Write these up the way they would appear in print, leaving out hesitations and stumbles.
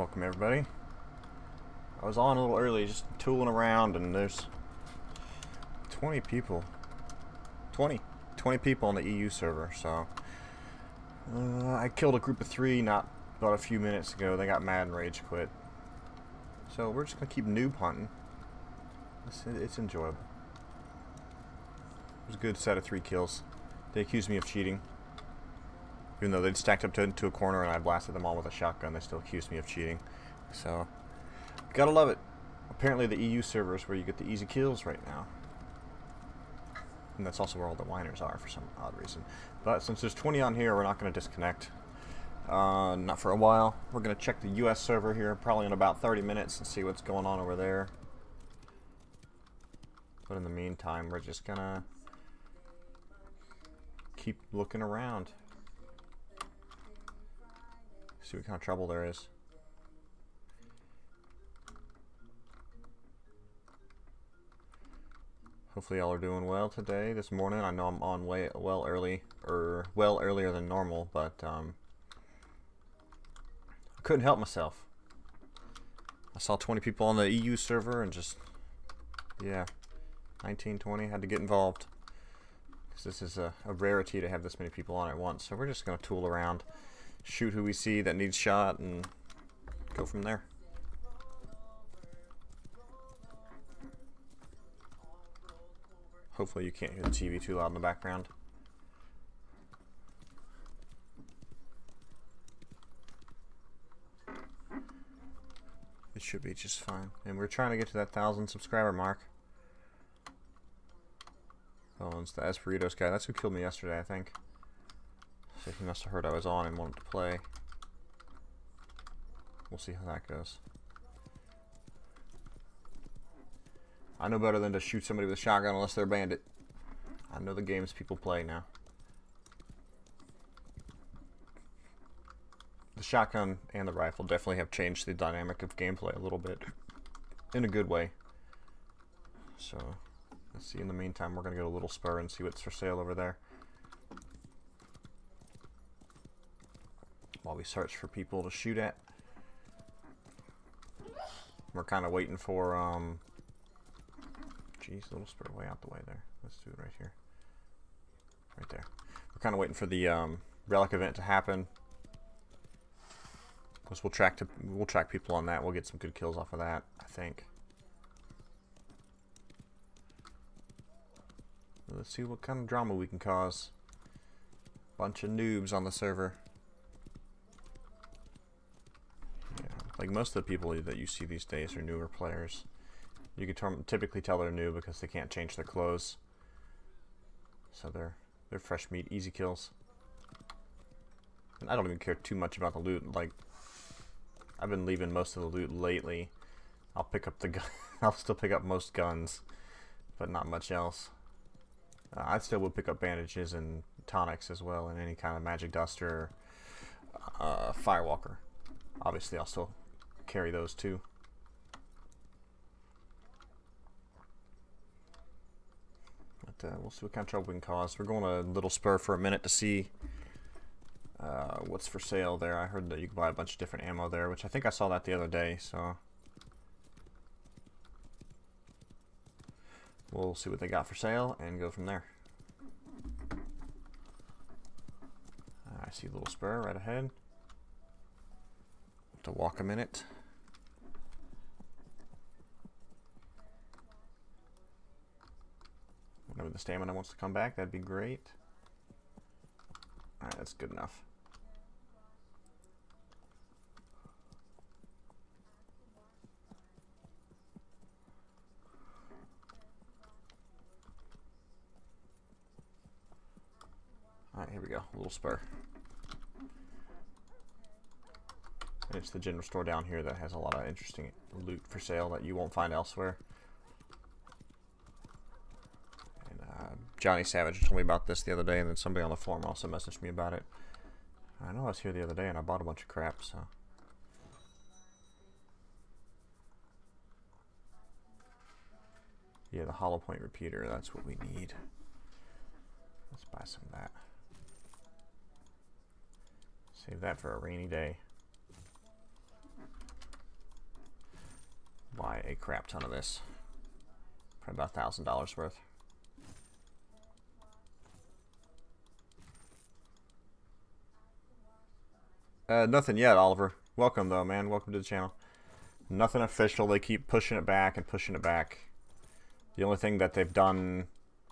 Welcome everybody. I was on a little early, just tooling around, and there's 20 people. 20 people on the EU server, so I killed a group of 3 not about a few minutes ago. They got mad and rage quit. So we're just gonna keep noob hunting. It's enjoyable. It was a good set of 3 kills. They accused me of cheating. Even though they'd stacked up into a corner and I blasted them all with a shotgun, they still accused me of cheating. So, gotta love it. Apparently the EU server is where you get the easy kills right now. And that's also where all the whiners are for some odd reason. But since there's 20 on here, we're not going to disconnect. Not for a while. We're going to check the US server here probably in about 30 minutes and see what's going on over there. But in the meantime, we're just going to keep looking around. See what kind of trouble there is. Hopefully y'all are doing well today, this morning. I know I'm on well earlier than normal, but I couldn't help myself. I saw 20 people on the EU server and just, yeah, 19, 20, had to get involved. Because this is a rarity to have this many people on at once. So we're just going to tool around, shoot who we see that needs shot, and go from there. Hopefully you can't hear the TV too loud in the background. It should be just fine. And we're trying to get to that 1,000 subscriber mark. Oh, it's the Esperitos guy. That's who killed me yesterday, I think. So he must have heard I was on and wanted to play. We'll see how that goes. I know better than to shoot somebody with a shotgun unless they're a bandit. I know the games people play now. The shotgun and the rifle definitely have changed the dynamic of gameplay a little bit. In a good way. So, let's see. In the meantime, we're going to get a little spur and see what's for sale over there. While we search for people to shoot at. We're kind of waiting for, Jeez, a little spur way out the way there. Let's do it right here. Right there. We're kind of waiting for the relic event to happen. Because we'll track people on that. We'll get some good kills off of that, I think. Let's see what kind of drama we can cause. Bunch of noobs on the server. Yeah, like most of the people that you see these days are newer players. You can typically tell they're new because they can't change their clothes. So they're fresh meat, easy kills. And I don't even care too much about the loot. Like, I've been leaving most of the loot lately. I'll pick up the gun. I'll still pick up most guns, but not much else. I still would pick up bandages and tonics as well, and any kind of magic duster or firewalker. Obviously, I'll still carry those too. We'll see what kind of trouble we can cause. We're going a little spur for a minute to see what's for sale there. I heard that you can buy a bunch of different ammo there, which I think I saw that the other day, so we'll see what they got for sale and go from there. I see a little spur right ahead. Have to walk a minute. Whenever the stamina wants to come back, that'd be great. Alright, that's good enough. Alright, here we go. A little spur. And it's the general store down here that has a lot of interesting loot for sale that you won't find elsewhere. Johnny Savage told me about this the other day, and then somebody on the forum also messaged me about it. I know I was here the other day and I bought a bunch of crap, so. Yeah, the hollow point repeater, that's what we need. Let's buy some of that. Save that for a rainy day. buy a crap ton of this. Probably about $1,000 worth. Nothing yet, Oliver. Welcome though, man. Welcome to the channel. Nothing official. They keep pushing it back and pushing it back. The only thing that they've done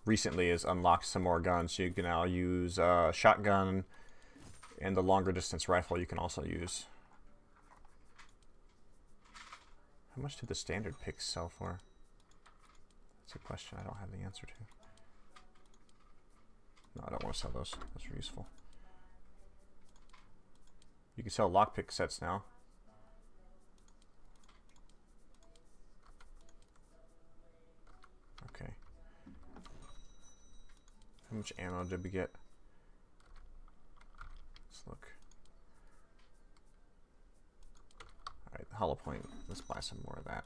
recently is unlock some more guns. So you can now use shotgun, and the longer distance rifle you can also use. How much did the standard picks sell for? That's a question I don't have the answer to. No, I don't want to sell those. Those are useful. You can sell lockpick sets now. Okay. How much ammo did we get? Let's look. Alright, the hollow point. Let's buy some more of that.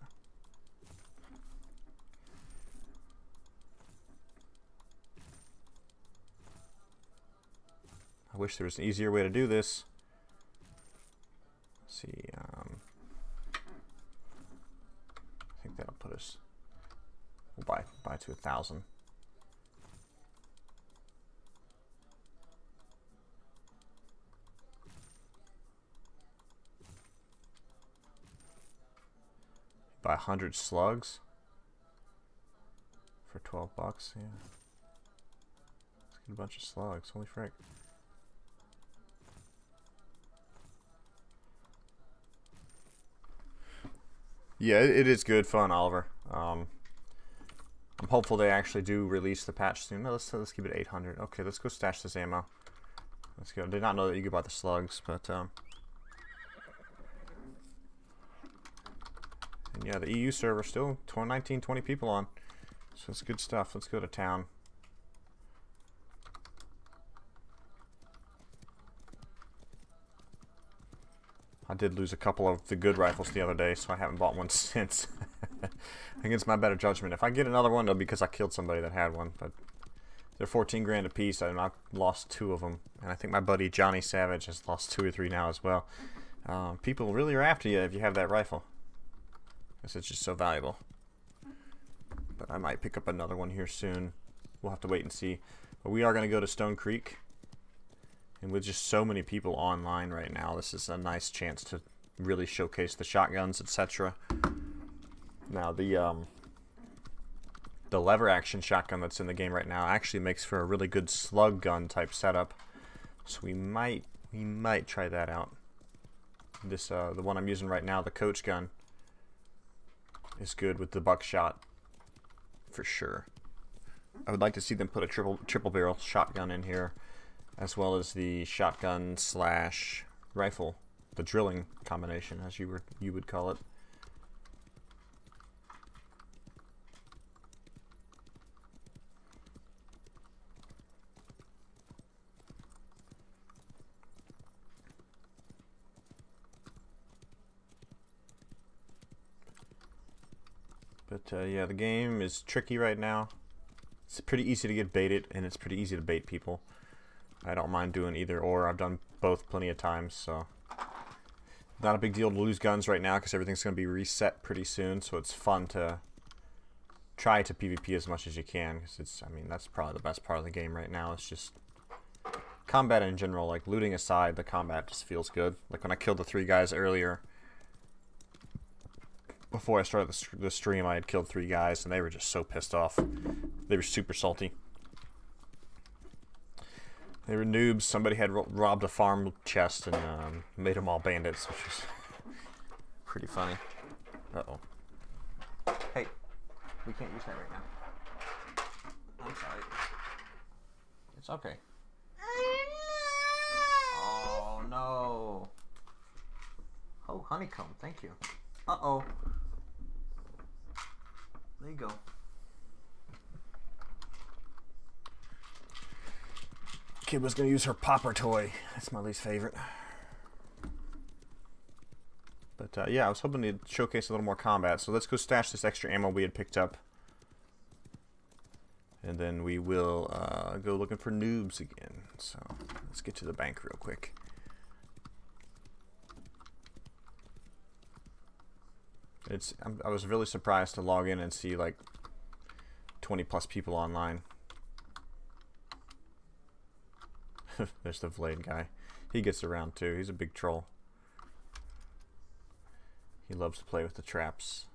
I wish there was an easier way to do this. Let's see, I think that'll put us. We'll buy to 1,000. Buy 100 slugs for 12 bucks. Yeah, let's get a bunch of slugs. Holy frick! Yeah, it is good fun, Oliver. I'm hopeful they actually do release the patch soon. No, let's keep it 800. Okay, let's go stash this ammo. Let's go. I did not know that you could buy the slugs, but and yeah, the EU server still 19, 20 people on, so it's good stuff. Let's go to town. I did lose a couple of the good rifles the other day, so I haven't bought one since. Against my better judgment. If I get another one, it'll be because I killed somebody that had one. But they're 14 grand a piece, and I've lost 2 of them. And I think my buddy Johnny Savage has lost 2 or 3 now as well. People really are after you if you have that rifle, because it's just so valuable. But I might pick up another one here soon. We'll have to wait and see. But we are going to go to Stone Creek. And with just so many people online right now, this is a nice chance to really showcase the shotguns, etc. Now the lever action shotgun that's in the game right now actually makes for a really good slug gun type setup. So we might try that out. This the one I'm using right now, the coach gun, is good with the buckshot for sure. I would like to see them put a triple barrel shotgun in here, as well as the shotgun slash rifle, the drilling combination, as you would call it. But yeah, the game is tricky right now. It's pretty easy to get baited, and it's pretty easy to bait people. I don't mind doing either or. I've done both plenty of times, so not a big deal to lose guns right now because everything's going to be reset pretty soon. So it's fun to try to PvP as much as you can, because it's, I mean, that's probably the best part of the game right now. It's just combat in general. Like, looting aside, the combat just feels good. Like when I killed the 3 guys earlier, before I started the stream, I had killed 3 guys, and they were just so pissed off. They were super salty. They were noobs. Somebody had robbed a farm chest and made them all bandits, which was pretty funny. Uh-oh. Hey, we can't use that right now. I'm sorry. It's okay. Oh, no. Oh, honeycomb. Thank you. Uh-oh. There you go. Kid was going to use her popper toy. That's my least favorite. But yeah, I was hoping to showcase a little more combat. So let's go stash this extra ammo we had picked up. And then we will go looking for noobs again. So let's get to the bank real quick. I was really surprised to log in and see like 20 plus people online. There's the Vlade guy. He gets around too. He's a big troll. He loves to play with the traps.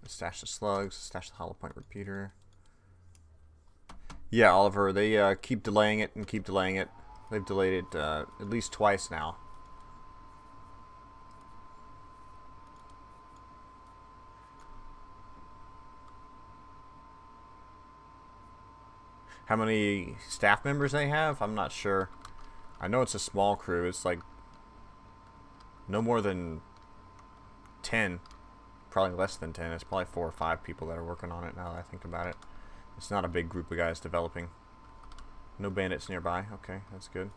Stash the slugs, stash the hollow point repeater. Yeah, Oliver, they keep delaying it and keep delaying it. They've delayed it at least twice now. How many staff members they have? I'm not sure. I know it's a small crew. It's like no more than 10. Probably less than 10. It's probably 4 or 5 people that are working on it now that I think about it. It's not a big group of guys developing. No bandits nearby. Okay, that's good.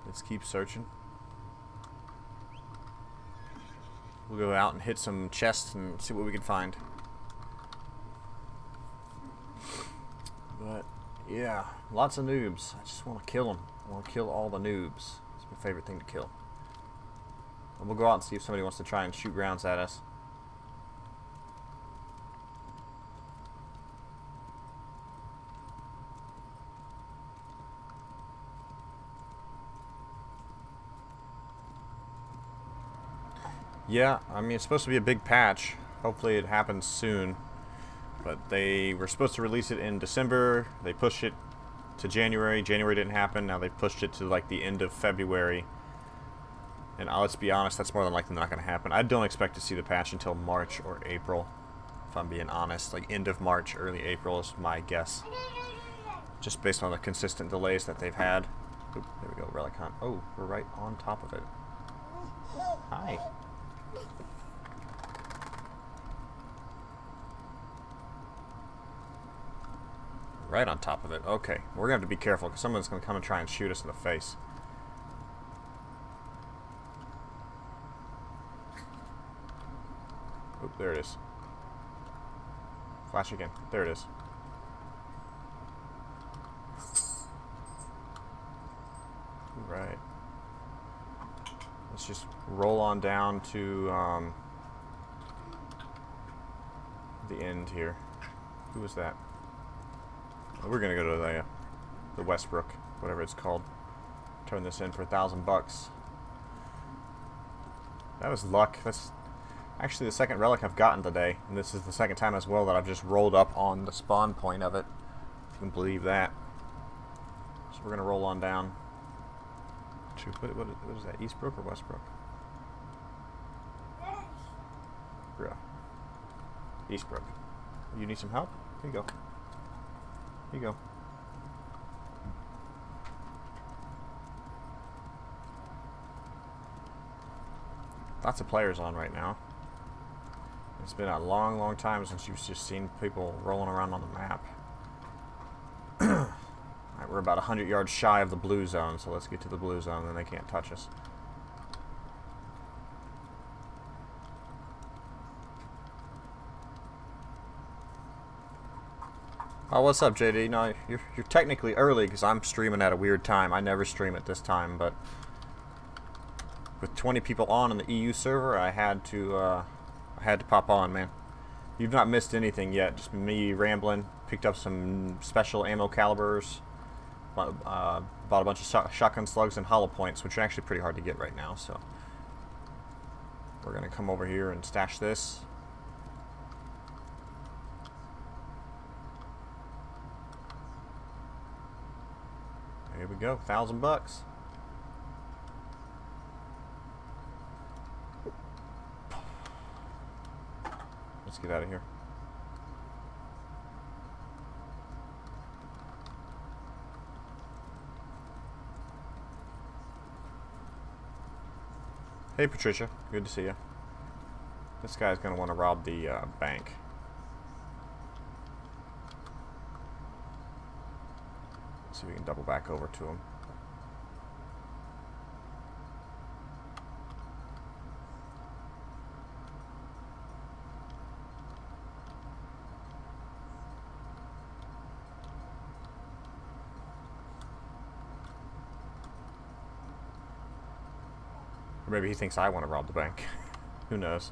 Let's keep searching. We'll go out and hit some chests and see what we can find. But yeah, lots of noobs. I just want to kill them. I want to kill all the noobs. It's my favorite thing to kill. And we'll go out and see if somebody wants to try and shoot rounds at us. Yeah, I mean, it's supposed to be a big patch. Hopefully it happens soon. But they were supposed to release it in December. They pushed it to January. January didn't happen. Now they pushed it to like the end of February. And let's be honest, that's more than likely not going to happen. I don't expect to see the patch until March or April. If I'm being honest. Like end of March, early April is my guess. Just based on the consistent delays that they've had. Oop, there we go, Relic Hunt. Oh, we're right on top of it. Hi. Right on top of it. Okay, we're going to have to be careful because someone's going to come and try and shoot us in the face. Oop, there it is. Flash again. There it is. Right. Let's just roll on down to the end here. Who was that? We're gonna go to the Westbrook, whatever it's called. Turn this in for $1,000. That was luck. That's actually the second relic I've gotten today, and this is the second time as well that I've just rolled up on the spawn point of it. If you can believe that. So we're gonna roll on down to what is that? Eastbrook or Westbrook? Bruh. Eastbrook. You need some help? Here you go. Here you go. Lots of players on right now. It's been a long, long time since you've just seen people rolling around on the map. Alright, we're about 100 yards shy of the blue zone, so let's get to the blue zone, then they can't touch us. Oh, what's up, JD? No, you're technically early because I'm streaming at a weird time. I never stream at this time, but with 20 people on in the EU server, I had to pop on, man. You've not missed anything yet. Just me rambling. Picked up some special ammo calibers. Bought a bunch of shotgun slugs and hollow points, which are actually pretty hard to get right now. So we're gonna come over here and stash this. Here we go, $1,000. Let's get out of here. Hey Patricia, good to see you. This guy's gonna want to rob the bank. See if we can double back over to him. Or maybe he thinks I want to rob the bank. Who knows?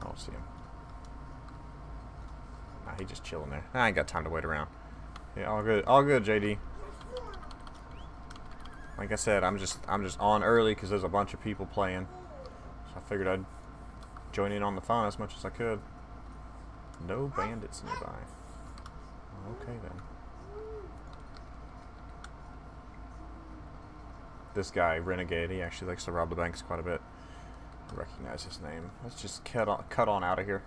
I don't see him. Nah, he just chilling there. I ain't got time to wait around. Yeah, all good. All good, JD. Like I said, I'm just on early because there's a bunch of people playing. So I figured I'd join in on the fun as much as I could. No bandits nearby. Okay then. This guy, Renegade, he actually likes to rob the banks quite a bit. I recognize his name. Let's just cut on out of here.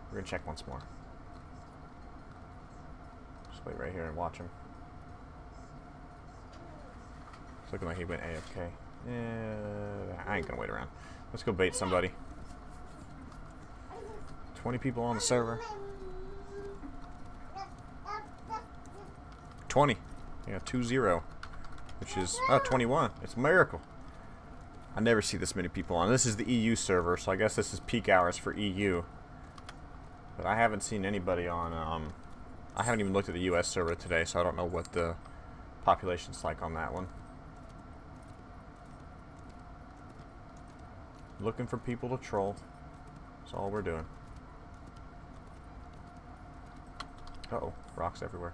We're gonna check once more. Just wait right here and watch him. It's looking like he went AFK. Yeah, I ain't gonna wait around. Let's go bait somebody. 20 people on the server. 20. Yeah, 2-0. Which is 21. It's a miracle. I never see this many people on. This is the EU server, so I guess this is peak hours for EU. But I haven't seen anybody on, I haven't even looked at the US server today, so I don't know what the population's like on that one. Looking for people to troll. That's all we're doing. Uh-oh, rocks everywhere.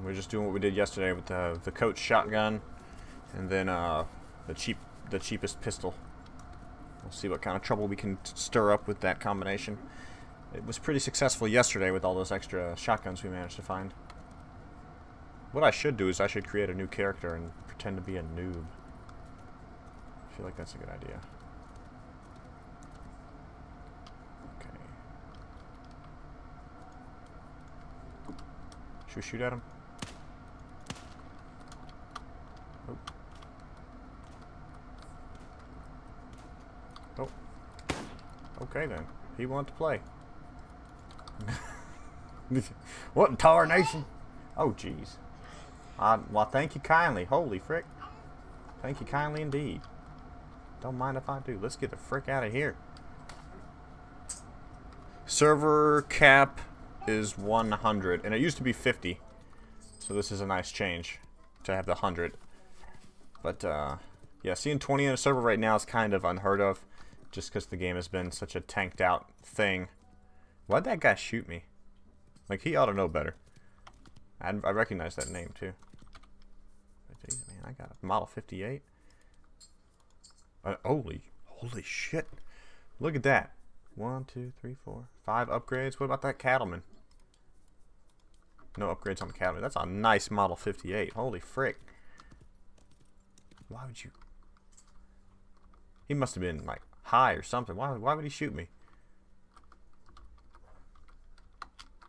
We're just doing what we did yesterday with the coach shotgun, and then the cheapest pistol. We'll see what kind of trouble we can stir up with that combination. It was pretty successful yesterday with all those extra shotguns we managed to find. What I should do is I should create a new character and pretend to be a noob. I feel like that's a good idea. Okay. Should we shoot at him? Oh. Oh. Okay then. He wanted to play. What in tarnation? Oh jeez. Well, thank you kindly. Holy frick. Thank you kindly indeed. Don't mind if I do. Let's get the frick out of here. Server cap is 100, and it used to be 50. So this is a nice change to have the 100. But yeah, seeing 20 in a server right now is kind of unheard of, just because the game has been such a tanked out thing. Why'd that guy shoot me? Like, he ought to know better. I recognize that name too. Jeez, man, I got a Model 58. Holy shit! Look at that. 1, 2, 3, 4, 5 upgrades. What about that Cattleman? No upgrades on the Cattleman. That's a nice Model 58. Holy frick! Why would you? He must have been like high or something. Why would he shoot me?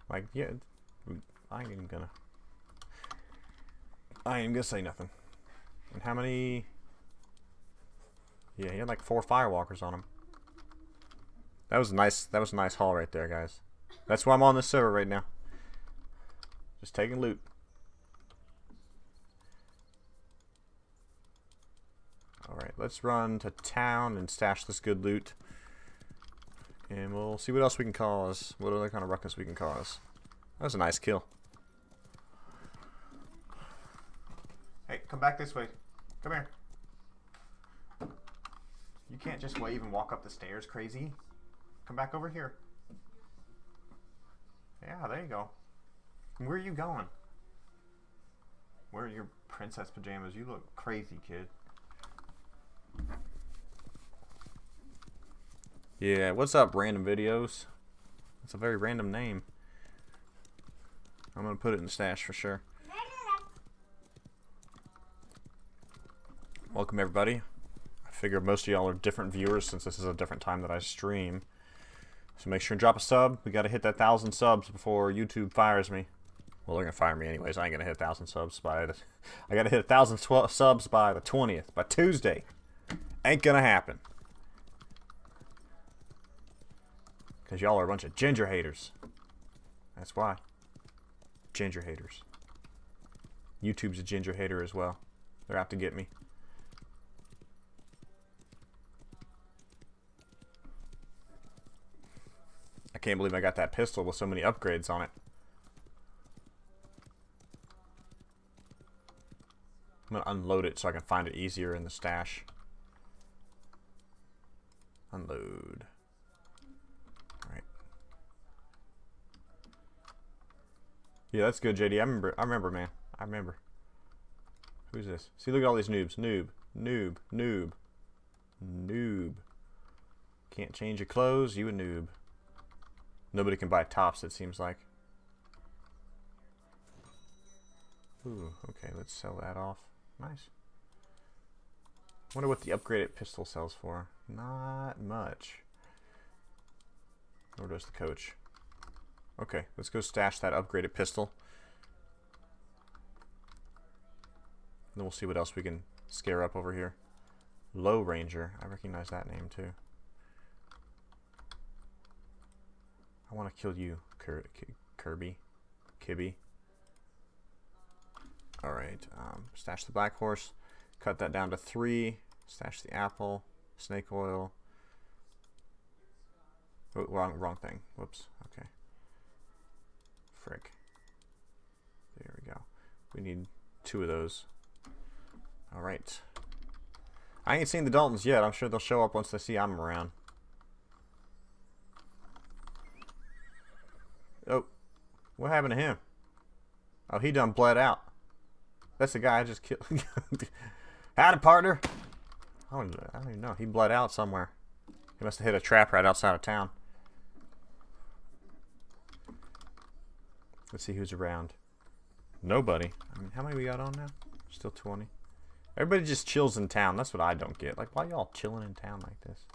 Like, yeah, I ain't even gonna say nothing. And how many? Yeah, he had like 4 firewalkers on him. That was nice. That was a nice haul right there, guys. That's why I'm on this server right now. Just taking loot. Alright, let's run to town and stash this good loot. And we'll see what else we can cause. What other kind of ruckus we can cause. That was a nice kill. Hey, come back this way. Come here. You can't just wave and walk up the stairs, crazy. Come back over here. Yeah, there you go. Where are you going? Where are your princess pajamas? You look crazy, kid. Yeah, what's up, random videos? It's a very random name. I'm gonna put it in the stash for sure. Welcome everybody. I figure most of y'all are different viewers since this is a different time that I stream. So make sure and drop a sub. We gotta hit that 1,000 subs before YouTube fires me. Well, they're gonna fire me anyways. I ain't gonna hit 1,000 subs by the... I gotta hit 1,000 subs by the 20th, by Tuesday. Ain't gonna happen. Because y'all are a bunch of ginger haters. That's why. Ginger haters. YouTube's a ginger hater as well. They're out to get me. I can't believe I got that pistol with so many upgrades on it. I'm going to unload it so I can find it easier in the stash. Unload. Alright. Yeah, that's good, JD. I remember, man. I remember. Who's this? See, look at all these noobs. Noob. Noob. Noob. Noob. Can't change your clothes. You a noob. Nobody can buy tops, it seems like. Ooh, okay, let's sell that off. Nice. Wonder what the upgraded pistol sells for. Not much. Where does the coach? Okay, let's go stash that upgraded pistol. Then we'll see what else we can scare up over here. Low Ranger. I recognize that name too. I want to kill you, Kirby. Kibby. Alright, stash the Black Horse. Cut that down to 3. Stash the apple. Snake oil. Oh, wrong thing. Whoops. Okay. Frick. There we go. We need 2 of those. Alright. I ain't seen the Daltons yet. I'm sure they'll show up once they see I'm around. Oh. What happened to him? Oh, he done bled out. That's the guy I just killed. Howdy, partner. I don't even know. He bled out somewhere. He must have hit a trap right outside of town. Let's see who's around. Nobody. I mean, how many we got on now? Still 20. Everybody just chills in town. That's what I don't get. Like, why y'all chilling in town like this?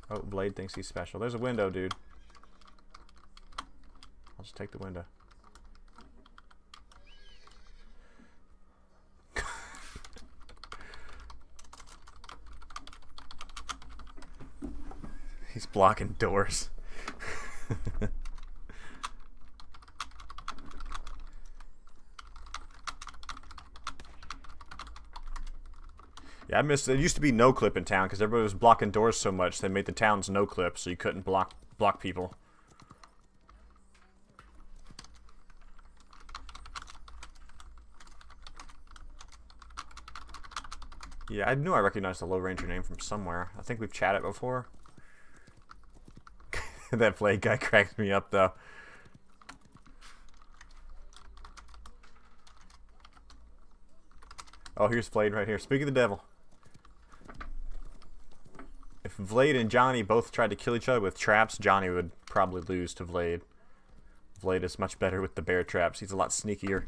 Oh, Blade thinks he's special. There's a window, dude. I'll just take the window. He's blocking doors. Yeah, I missed. It used to be no clip in town because everybody was blocking doors so much they made the towns no clip, so you couldn't block people. Yeah, I knew I recognized the Low Ranger name from somewhere. I think we've chatted before. That Blade guy cracks me up, though. Oh, here's Blade right here. Speak of the devil. If Blade and Johnny both tried to kill each other with traps, Johnny would probably lose to Blade. Blade is much better with the bear traps. He's a lot sneakier.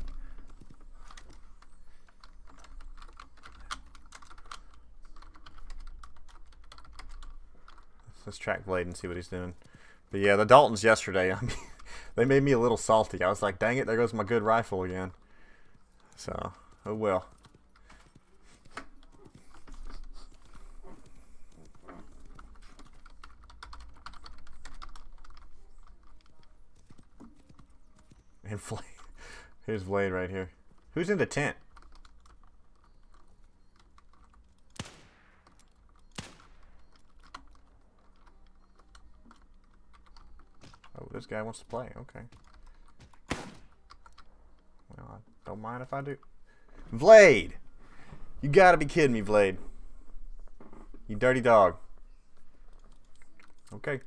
Let's track Blade and see what he's doing. But yeah, the Daltons yesterday, I mean, they made me a little salty. I was like, dang it, there goes my good rifle again. So, oh well. And Blade. Here's Blade right here. Who's in the tent? Oh, this guy wants to play. Okay. Well, I don't mind if I do. Blade! You gotta be kidding me, Blade. You dirty dog. Okay.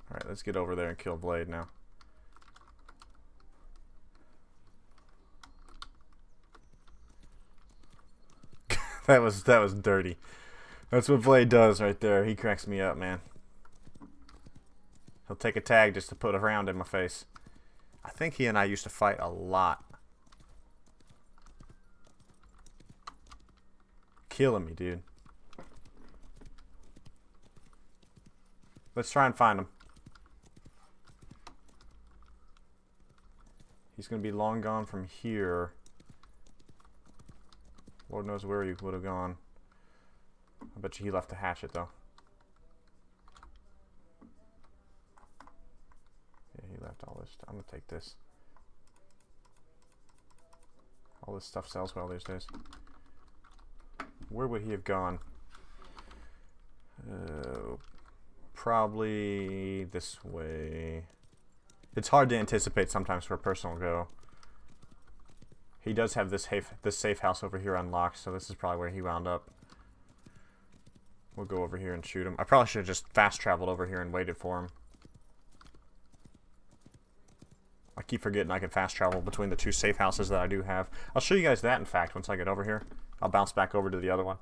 Alright, let's get over there and kill Blade now. That was dirty. That's what Blade does right there. He cracks me up, man. He'll take a tag just to put a round in my face. I think he and I used to fight a lot. Killing me, dude. Let's try and find him. He's going to be long gone from here. Lord knows where he would have gone. I bet you he left the hatchet, though. left all this. I'm gonna take this. All this stuff sells well these days. Where would he have gone? Probably this way. It's hard to anticipate sometimes where a person will go. He does have this safe house over here unlocked, so this is probably where he wound up. We'll go over here and shoot him. I probably should have just fast traveled over here and waited for him. I keep forgetting I can fast travel between the two safe houses that I do have. I'll show you guys that, in fact, once I get over here. I'll bounce back over to the other one.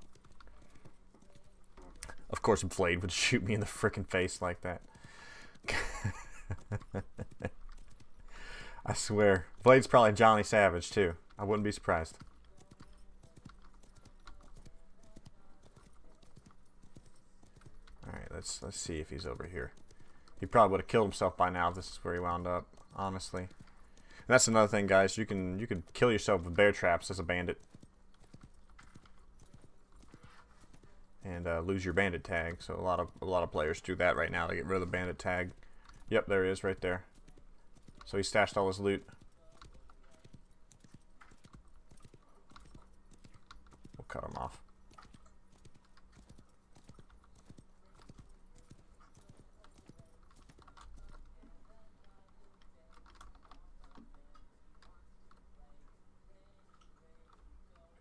Of course, Blade would shoot me in the frickin' face like that. I swear. Blade's probably Johnny Savage, too. I wouldn't be surprised. Alright, let's see if he's over here. He probably would have killed himself by now if this is where he wound up, honestly. And that's another thing, guys. You can kill yourself with bear traps as a bandit. And lose your bandit tag. So a lot of players do that right now. They get rid of the bandit tag. Yep, there he is right there. So he stashed all his loot. We'll cut him off.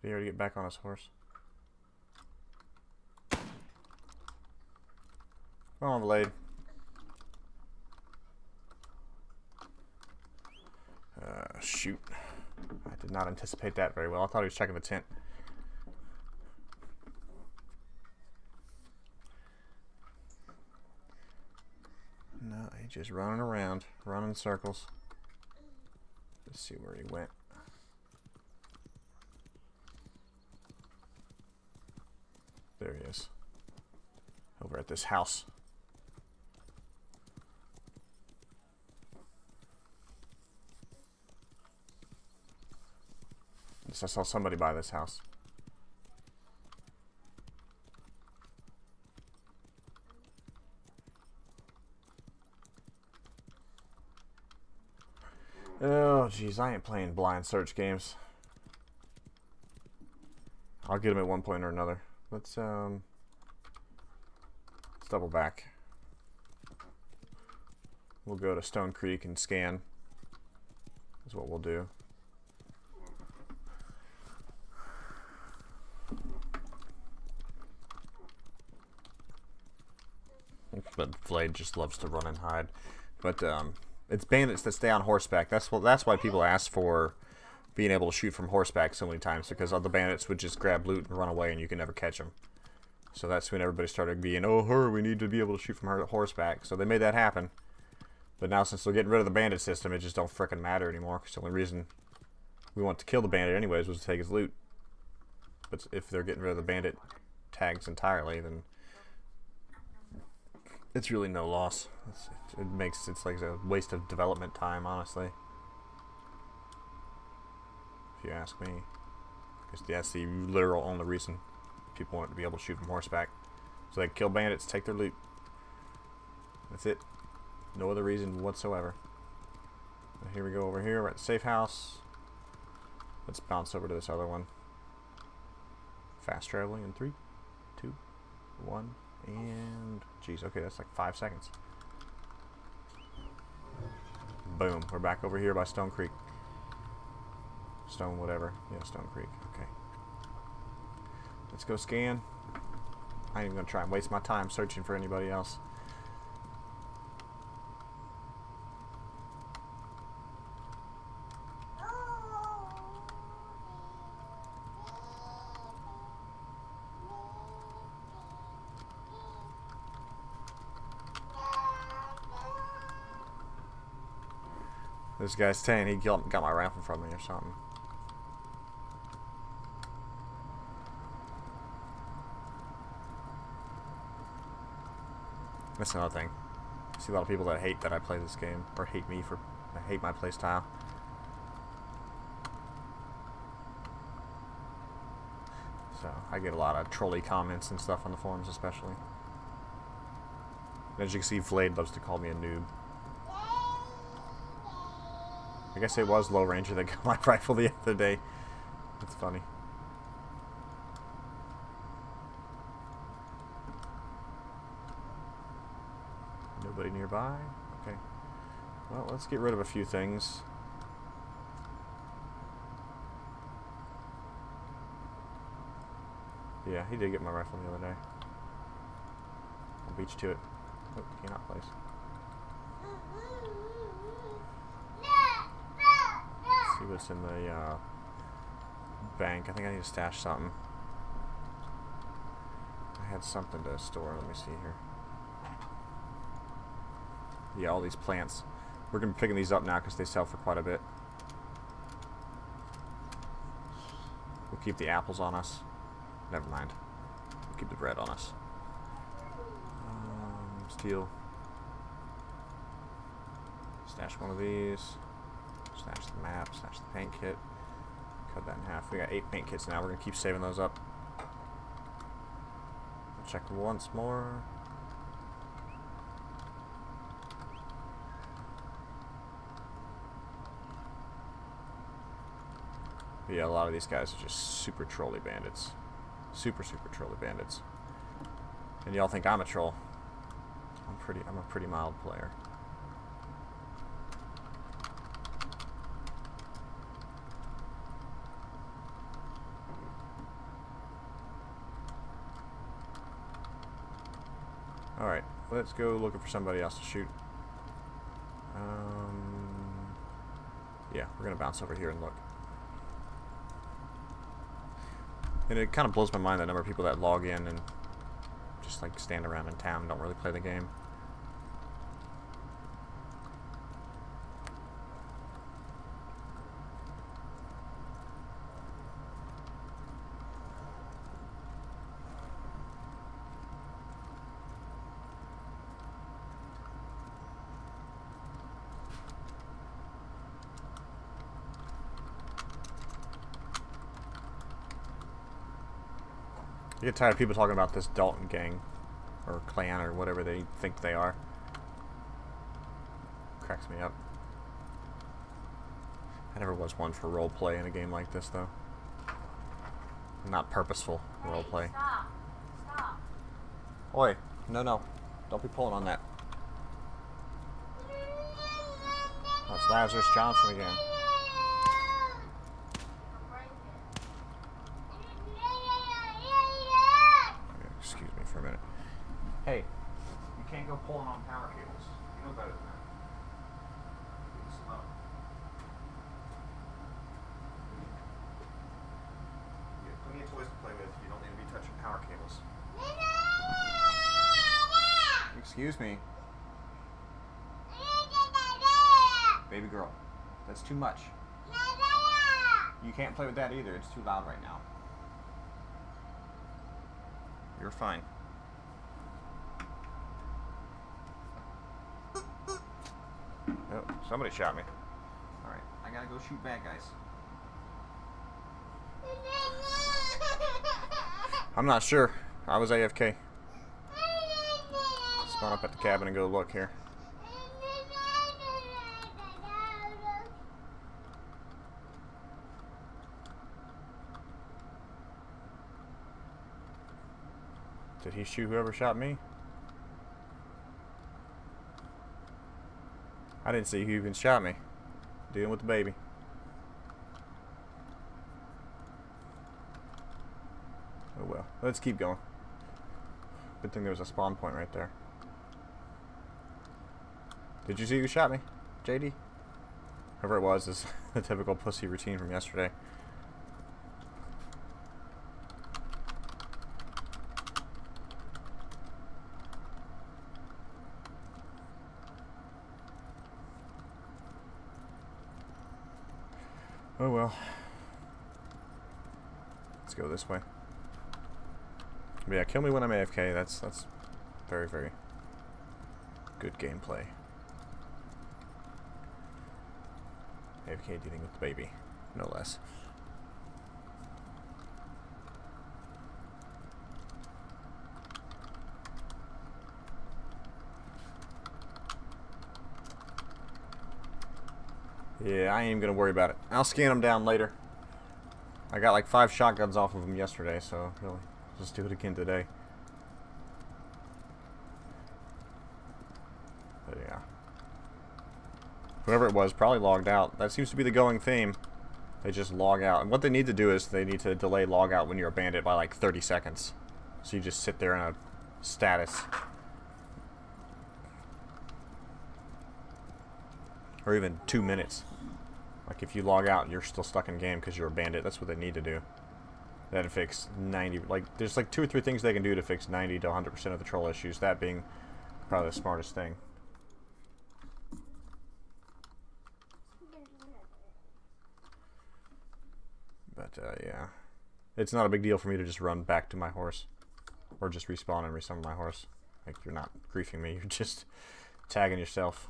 Did he already get back on his horse? Come on, Blade. Shoot. I did not anticipate that very well. I thought he was checking the tent. No, he's just running around, running in circles. Let's see where he went. There he is. Over at this house. I saw somebody buy this house. Oh, jeez, I ain't playing blind search games. I'll get him at one point or another. Let's double back. We'll go to Stone Creek and scan. Is what we'll do. But Blade just loves to run and hide. But it's bandits that stay on horseback. That's why people ask for being able to shoot from horseback so many times, because other bandits would just grab loot and run away and you can never catch them. So that's when everybody started being, oh, we need to be able to shoot from horseback. So they made that happen. But now since they're getting rid of the bandit system, it just don't frickin' matter anymore. Because the only reason we want to kill the bandit anyways was to take his loot. But if they're getting rid of the bandit tags entirely, then it's really no loss. It's like a waste of development time, honestly. If you ask me. Because that's the literal only reason people want to be able to shoot from horseback. So they can kill bandits, take their loot. That's it. No other reason whatsoever. Now here we go over here. We're at the safe house. Let's bounce over to this other one. Fast traveling in 3, 2, 1. And geez, okay, that's like 5 seconds. Boom, we're back over here by Stone Creek. Stone whatever. Yeah, Stone Creek. Okay. Let's go scan. I ain't even gonna try and waste my time searching for anybody else. This guy's saying he got my rifle from me or something. That's another thing. I see a lot of people that hate that I play this game, or hate me for, hate my play style. So I get a lot of trolly comments and stuff on the forums, especially. And as you can see, Vlade loves to call me a noob. I guess it was Low Ranger that got my rifle the other day. That's funny. Nobody nearby? Okay. Well, let's get rid of a few things. Yeah, he did get my rifle the other day. I'll beat you to it. Oh, cannot place. Let's see what's in the bank. I think I need to stash something. I had something to store. Let me see here. Yeah, all these plants. We're going to be picking these up now because they sell for quite a bit. We'll keep the apples on us. Never mind. We'll keep the bread on us. Steel. Stash one of these. Stash the map. Stash the paint kit. Cut that in half. We got 8 paint kits now. We're going to keep saving those up. We'll check once more. But yeah, a lot of these guys are just super trolly bandits. Super trolly bandits. And y'all think I'm a troll. I'm a pretty mild player. Alright, let's go looking for somebody else to shoot. Yeah, we're gonna bounce over here and look. And it kind of blows my mind the number of people that log in and just like stand around in town and don't really play the game. I get tired of people talking about this Dalton gang or clan or whatever they think they are. Cracks me up. I never was one for role play in a game like this though. Not purposeful role play. Stop. Stop. Oi, no. Don't be pulling on that. Oh, it's Lazarus Johnson again. Excuse me for a minute. Hey, you can't go pulling on power cables. You know better than that. Leave us alone. You have plenty of toys to play with. You don't need to be touching power cables. Excuse me. Baby girl, that's too much. You can't play with that either. It's too loud right now. You're fine. Oh, somebody shot me. Alright, I gotta go shoot bad guys. I'm not sure. I was AFK. Spawn up at the cabin and go look here. Did he shoot whoever shot me? I didn't see who even shot me. Dealing with the baby. Oh well. Let's keep going. Good thing there was a spawn point right there. Did you see who shot me? JD? Whoever it was is the typical pussy routine from yesterday. Oh well. Let's go this way. But yeah, kill me when I'm AFK. That's very, very good gameplay. AFK dealing with the baby, no less. Yeah, I ain't even gonna worry about it. I'll scan them down later. I got like 5 shotguns off of them yesterday, so really, just do it again today. But yeah. Whoever it was probably logged out. That seems to be the going theme. They just log out. And what they need to do is they need to delay log out when you're a bandit by like 30 seconds. So you just sit there in a status. Or even 2 minutes. Like if you log out, you're still stuck in game because you're a bandit. That's what they need to do. That'd fix 90. Like there's like 2 or 3 things they can do to fix 90 to 100% of the troll issues. That being probably the smartest thing. But yeah, it's not a big deal for me to just run back to my horse, or just respawn and resummon my horse. Like you're not griefing me. You're just tagging yourself.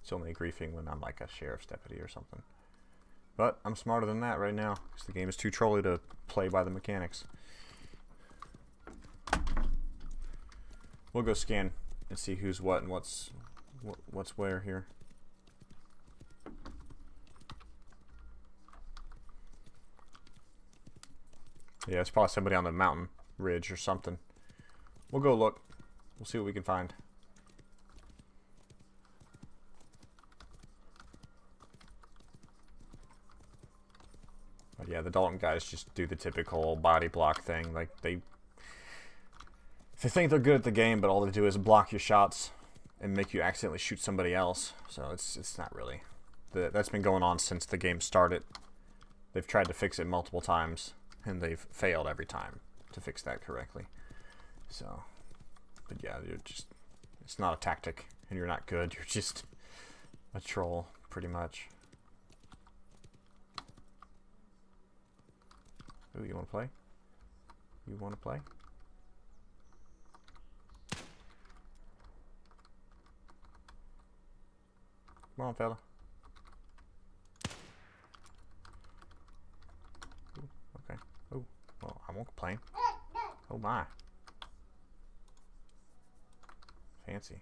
It's only griefing when I'm like a sheriff's deputy or something. But I'm smarter than that right now, because the game is too trolly to play by the mechanics. We'll go scan and see who's what and what's where here. Yeah, it's probably somebody on the mountain ridge or something. We'll go look. We'll see what we can find. But yeah, the Dalton guys just do the typical body block thing. Like they think they're good at the game, but all they do is block your shots and make you accidentally shoot somebody else. So it's not really. That's been going on since the game started. They've tried to fix it multiple times, and they've failed every time to fix that correctly. So, but yeah, you're just, it's not a tactic, and you're not good. You're just a troll, pretty much. Ooh, you want to play? You want to play? Come on, fella. Ooh, okay. Oh, well, I won't complain. Oh my. Fancy.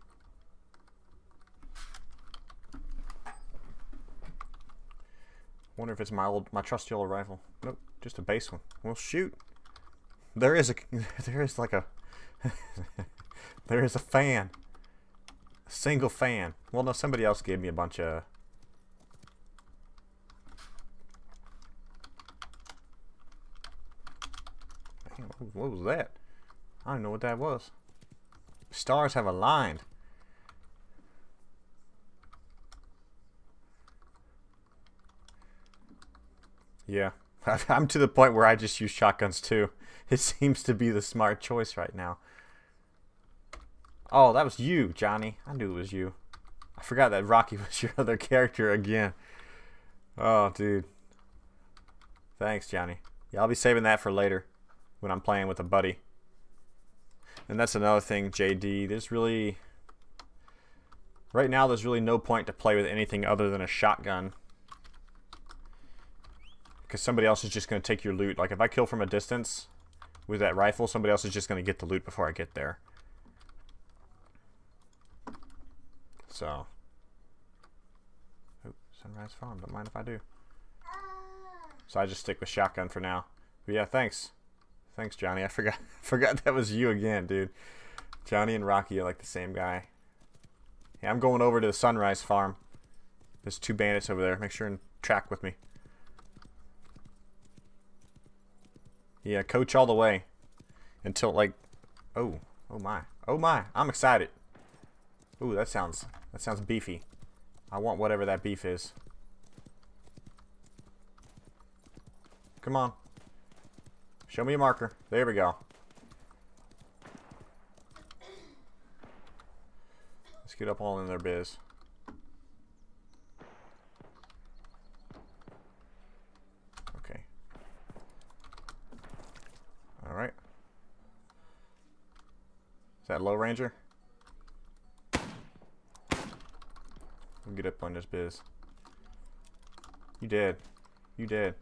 Wonder if it's my trusty old rifle. Nope, just a base one. Well, shoot. There is like a there is a fan. A single fan. Well, no, somebody else gave me a bunch of. Man, what was that? I don't know what that was. Stars have aligned. Yeah, I'm to the point where I just use shotguns too. It seems to be the smart choice right now. Oh, that was you, Johnny. I knew it was you. I forgot that Rocky was your other character again. Oh, dude. Thanks, Johnny. Yeah, I'll be saving that for later when I'm playing with a buddy. And that's another thing, JD. There's really... Right now, there's really no point to play with anything other than a shotgun. Because somebody else is just going to take your loot. Like, if I kill from a distance with that rifle, somebody else is just going to get the loot before I get there. So. Oh, Sunrise Farm. Don't mind if I do. So I just stick with shotgun for now. But yeah, thanks. Thanks, Johnny. I forgot that was you again, dude. Johnny and Rocky are like the same guy. Yeah, I'm going over to the Sunrise Farm. There's 2 bandits over there. Make sure and track with me. Yeah, coach all the way. Until like, oh my. Oh my. I'm excited. Ooh, that sounds beefy. I want whatever that beef is. Come on. Show me a marker. There we go. Let's get up all in their biz. Okay. Alright. Is that Low Ranger? We'll get up on this biz. You did. You did.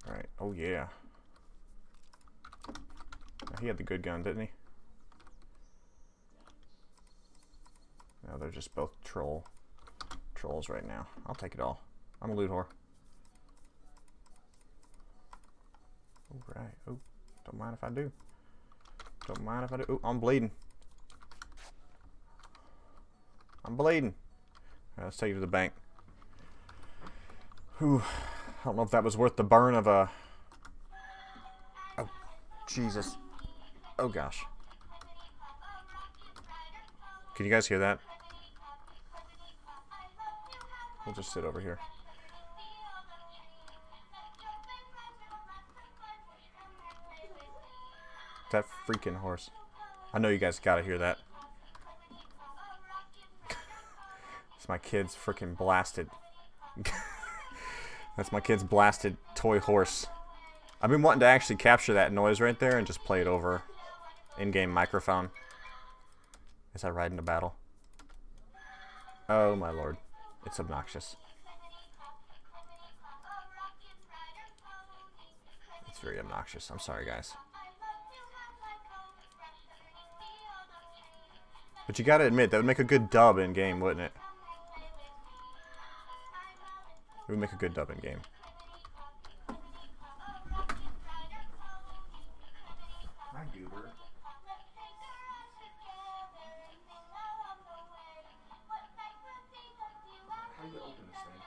Alright. Oh, yeah. He had the good gun, didn't he? just both trolls right now. I'll take it all. I'm a loot whore. All right. Oh, don't mind if I do. Don't mind if I do. Oh, I'm bleeding. I'm bleeding. All right, let's take it to the bank. Whew. I don't know if that was worth the burn of a... Oh, Jesus. Oh, gosh. Can you guys hear that? We'll just sit over here. That freaking horse. I know you guys gotta hear that. It's my kid's freaking blasted. That's my kid's blasted toy horse. I've been wanting to actually capture that noise right there and just play it over in-game microphone as I ride into battle. Oh my lord. It's obnoxious. It's very obnoxious. I'm sorry, guys. But you gotta admit, that would make a good dub in-game, wouldn't it? It would make a good dub in-game. Hi, Goober. How do you open this thing?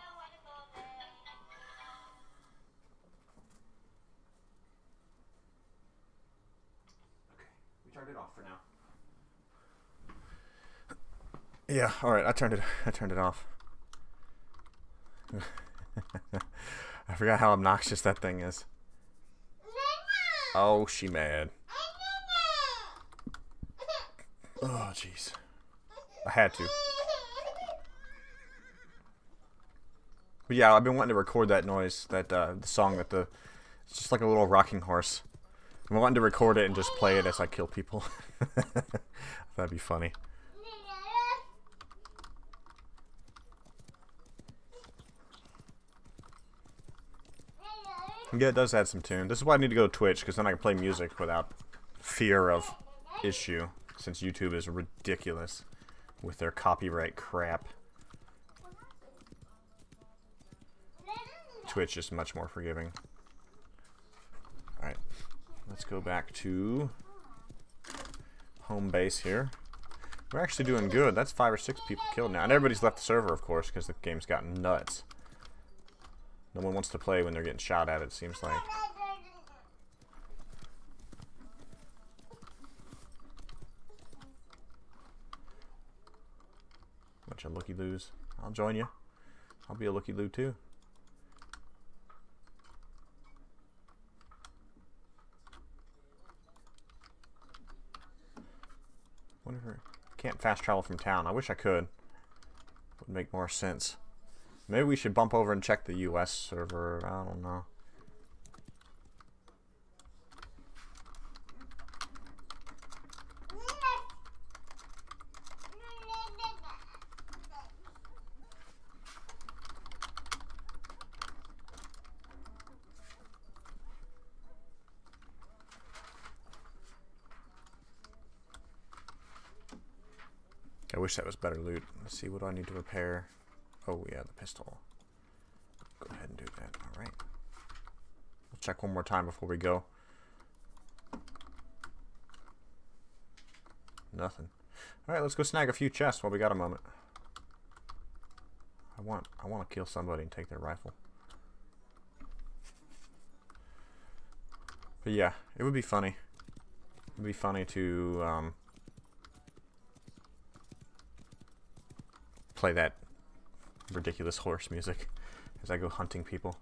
Okay, we turned it off for now. Yeah, alright, I turned it off. I forgot how obnoxious that thing is. Oh, she mad. Oh, jeez. I had to. But yeah, I've been wanting to record that noise, that the song that it's just like a little rocking horse. I'm wanting to record it and just play it as I kill people. That'd be funny. Yeah, it does add some tune. This is why I need to go to Twitch, because then I can play music without fear of issue, since YouTube is ridiculous with their copyright crap. Twitch is much more forgiving. Alright, let's go back to home base here. We're actually doing good. That's 5 or 6 people killed now. And everybody's left the server, of course, because the game's gotten nuts. No one wants to play when they're getting shot at, it seems like. Bunch of looky-loos. I'll join you. I'll be a looky-loo too. Whatever. Can't fast travel from town. I wish I could. Would make more sense. Maybe we should bump over and check the US server. I don't know. I wish that was better loot. Let's see, what do I need to repair? Oh yeah, the pistol. Go ahead and do that. Alright. We'll check one more time before we go. Nothing. Alright, let's go snag a few chests while we got a moment. I want to kill somebody and take their rifle. But yeah, it would be funny. It would be funny to play that ridiculous horse music as I go hunting people.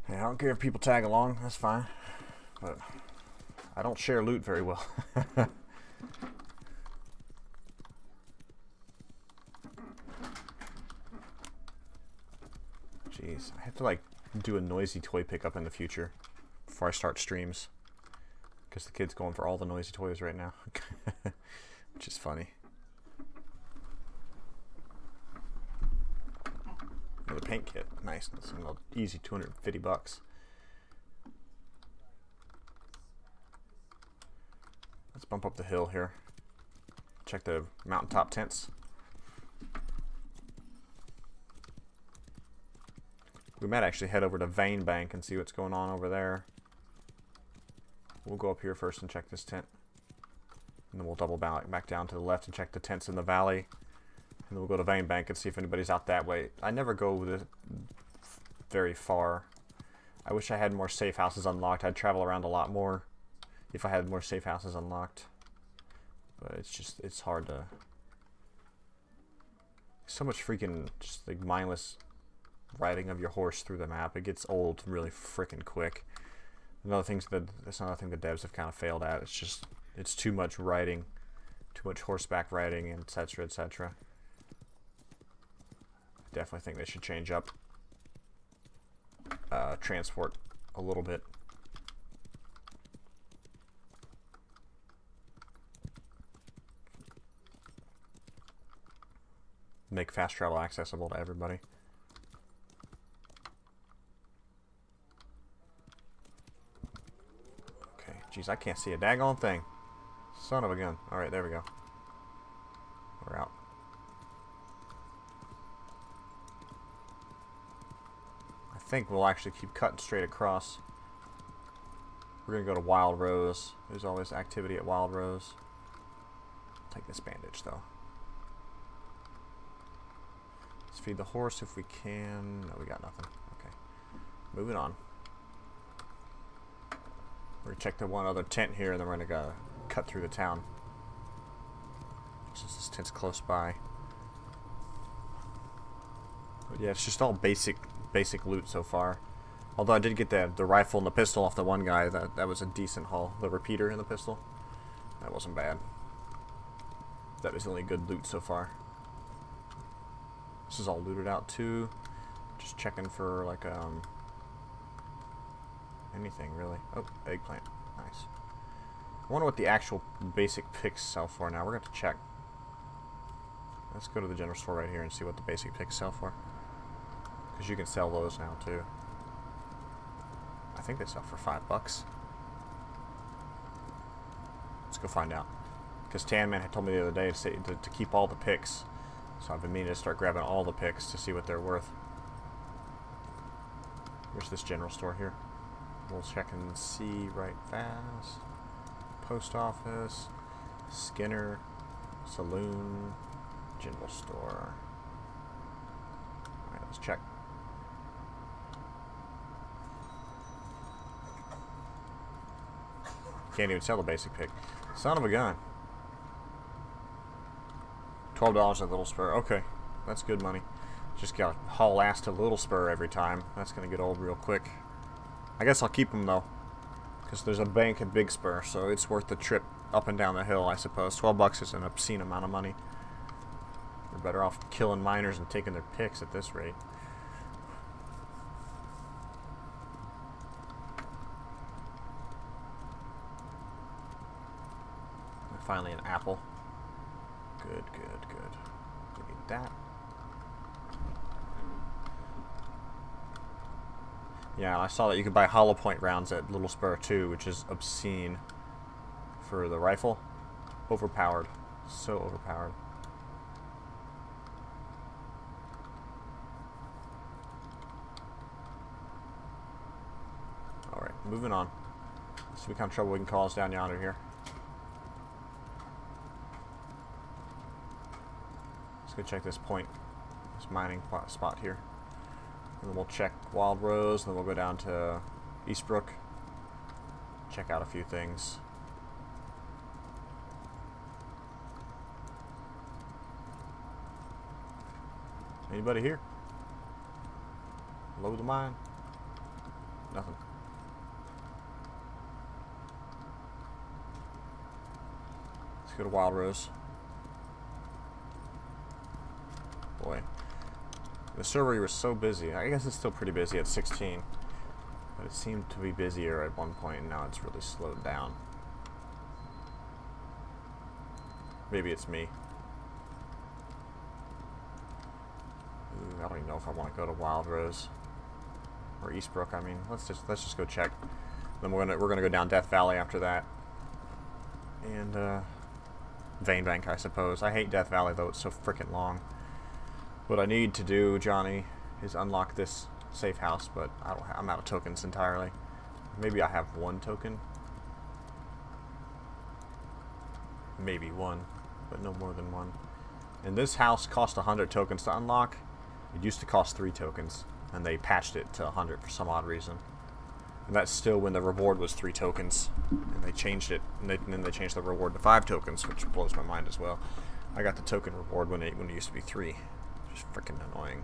I don't care if people tag along, that's fine. But I don't share loot very well. I have to like do a noisy toy pickup in the future before I start streams, because the kid's going for all the noisy toys right now, which is funny. Another paint kit, nice. That's an easy $250. Let's bump up the hill here. Check the mountaintop tents. We might actually head over to Vein Bank and see what's going on over there. We'll go up here first and check this tent. And then we'll double back down to the left and check the tents in the valley. And then we'll go to Vein Bank and see if anybody's out that way. I never go very far. I wish I had more safe houses unlocked. I'd travel around a lot more if I had more safe houses unlocked. But it's just, it's hard to... So much freaking just like mindless riding of your horse through the map. It gets old really freaking quick. That's another thing the devs have kind of failed at. It's just, it's too much riding, too much horseback riding, and etc. etc. Definitely think they should change up transport a little bit. Make fast travel accessible to everybody. Okay, geez, I can't see a daggone thing. Son of a gun. Alright, there we go. We're out. I think we'll actually keep cutting straight across. We're gonna go to Wild Rose. There's always activity at Wild Rose. Take this bandage though. Let's feed the horse if we can. No, we got nothing. Okay. Moving on. We're gonna check the one other tent here, and then we're gonna go cut through the town. Since this tent's close by. But yeah, it's just all basic loot so far. Although I did get the rifle and the pistol off the one guy. That was a decent haul. The repeater and the pistol. That wasn't bad. That was the only good loot so far. This is all looted out too. Just checking for like anything really. Oh, eggplant. Nice. I wonder what the actual basic picks sell for now. We're going to check. Let's go to the general store right here and see what the basic picks sell for. Because you can sell those now too. I think they sell for $5. Let's go find out. Because Tanman had told me the other day to keep all the picks. So I've been meaning to start grabbing all the picks to see what they're worth. Where's this general store here? We'll check and see right fast. Post office, Skinner, saloon, general store. Alright, let's check. Can't even sell the basic pick. Son of a gun. $12 at Little Spur. Okay, that's good money. Just gotta haul ass to Little Spur every time. That's gonna get old real quick. I guess I'll keep them though, because there's a bank at Big Spur, so it's worth the trip up and down the hill, I suppose. $12 is an obscene amount of money. We're better off killing miners and taking their picks at this rate. And finally, an apple. Good, good, good. We need that. Yeah, I saw that you could buy hollow point rounds at Little Spur too, which is obscene for the rifle. Overpowered. So overpowered. Alright, moving on. Let's see what kind of trouble we can cause down yonder here. Let's go check this point. This mining spot here. And then we'll check Wild Rose, and then we'll go down to Eastbrook. Check out a few things. Anybody here? Load the mine? Nothing. Let's go to Wild Rose. Boy. The server was so busy. I guess it's still pretty busy at 16. But it seemed to be busier at one point, and now it's really slowed down. Maybe it's me. Ooh, I don't even know if I want to go to Wild Rose or Eastbrook. I mean, let's just go check. Then we're gonna go down Death Valley after that, and Vein Bank, I suppose. I hate Death Valley though; it's so freaking long. What I need to do, Johnny, is unlock this safe house, but I'm out of tokens entirely. Maybe I have one token. Maybe one, but no more than one. And this house cost 100 tokens to unlock. It used to cost 3 tokens, and they patched it to 100 for some odd reason. And that's still when the reward was 3 tokens, and they changed it, and then they changed the reward to 5 tokens, which blows my mind as well. I got the token reward when it used to be 3. Just freaking annoying.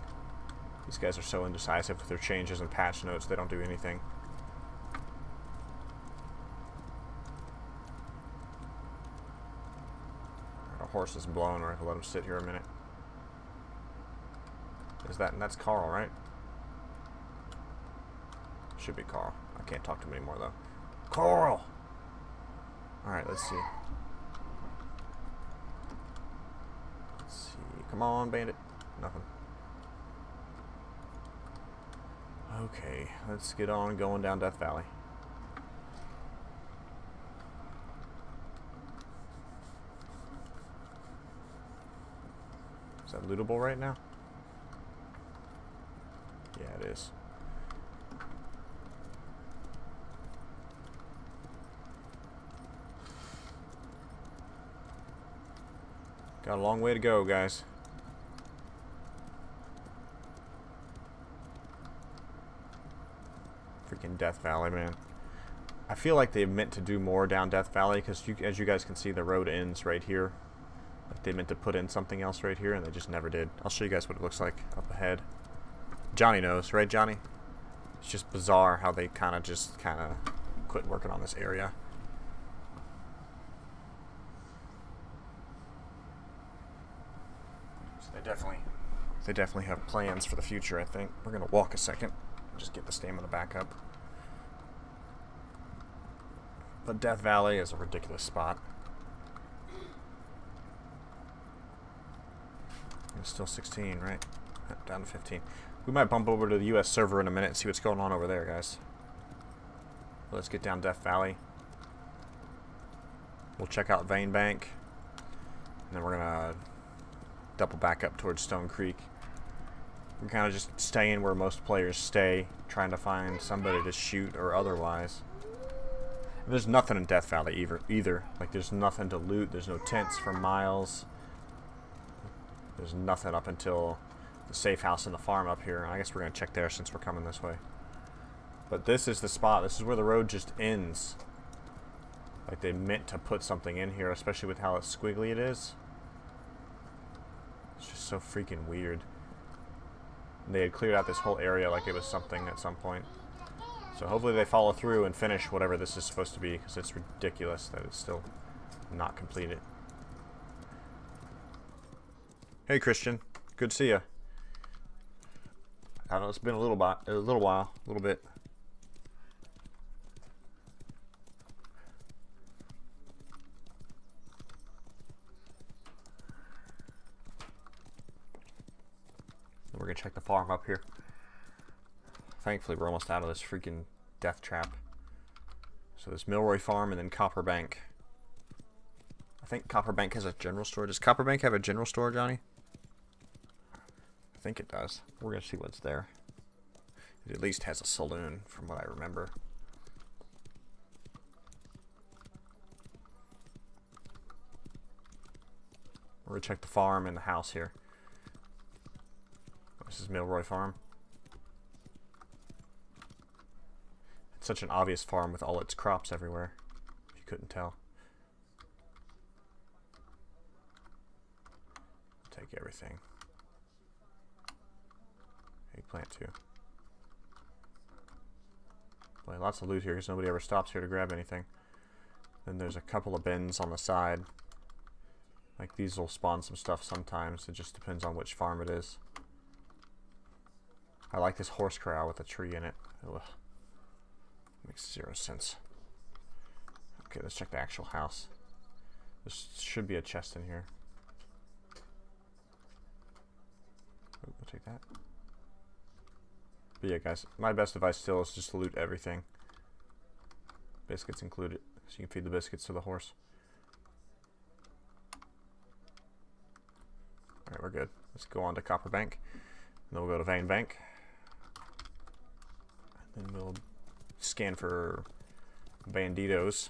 These guys are so indecisive with their changes and patch notes, they don't do anything. Our horse is blown, we're gonna let him sit here a minute. That's Carl, right? Should be Carl. I can't talk to him anymore though. Carl! Alright, let's see. Let's see. Come on, bandit. Nothing. Okay, let's get on going down Death Valley. Is that lootable right now? Yeah, it is. Got a long way to go, guys. Freaking Death Valley, man. I feel like they meant to do more down Death Valley because, as you guys can see, the road ends right here. Like they meant to put in something else right here, and they just never did. I'll show you guys what it looks like up ahead. Johnny knows, right, Johnny? It's just bizarre how they kind of quit working on this area. So they definitely have plans for the future, I think. We're gonna walk a second. Just get the stamina back up. But Death Valley is a ridiculous spot. It's still 16, right? Down to 15. We might bump over to the US server in a minute and see what's going on over there, guys. Let's get down Death Valley. We'll check out Vein Bank. And then we're gonna double back up towards Stone Creek. We're kind of just staying where most players stay, trying to find somebody to shoot or otherwise. And there's nothing in Death Valley either. Like, there's nothing to loot. There's no tents for miles. There's nothing up until the safe house and the farm up here. I guess we're going to check there since we're coming this way. But this is the spot. This is where the road just ends. Like, they meant to put something in here, especially with how squiggly it is. It's just so freaking weird. They had cleared out this whole area like it was something at some point. So hopefully they follow through and finish whatever this is supposed to be, because it's ridiculous that it's still not completed. Hey Christian, good to see you. I don't know, it's been a little bit. We're gonna check the farm up here. Thankfully, we're almost out of this freaking death trap. So there's Milroy Farm and then Copper Bank. I think Copper Bank has a general store. Does Copper Bank have a general store, Johnny? I think it does. We're gonna see what's there. It at least has a saloon, from what I remember. We're gonna check the farm and the house here. This is Milroy Farm. It's such an obvious farm with all its crops everywhere, if you couldn't tell. Take everything. Eggplant too. Boy, lots of loot here because nobody ever stops here to grab anything. Then there's a couple of bins on the side. Like these will spawn some stuff sometimes. It just depends on which farm it is. I like this horse corral with a tree in it. Ugh. Makes zero sense. Okay, let's check the actual house. There should be a chest in here. Oh, we'll take that. But yeah, guys, my best advice still is just to loot everything. Biscuits included, so you can feed the biscuits to the horse. Alright, we're good. Let's go on to Copper Bank. And then we'll go to Vein Bank. And then we'll scan for banditos.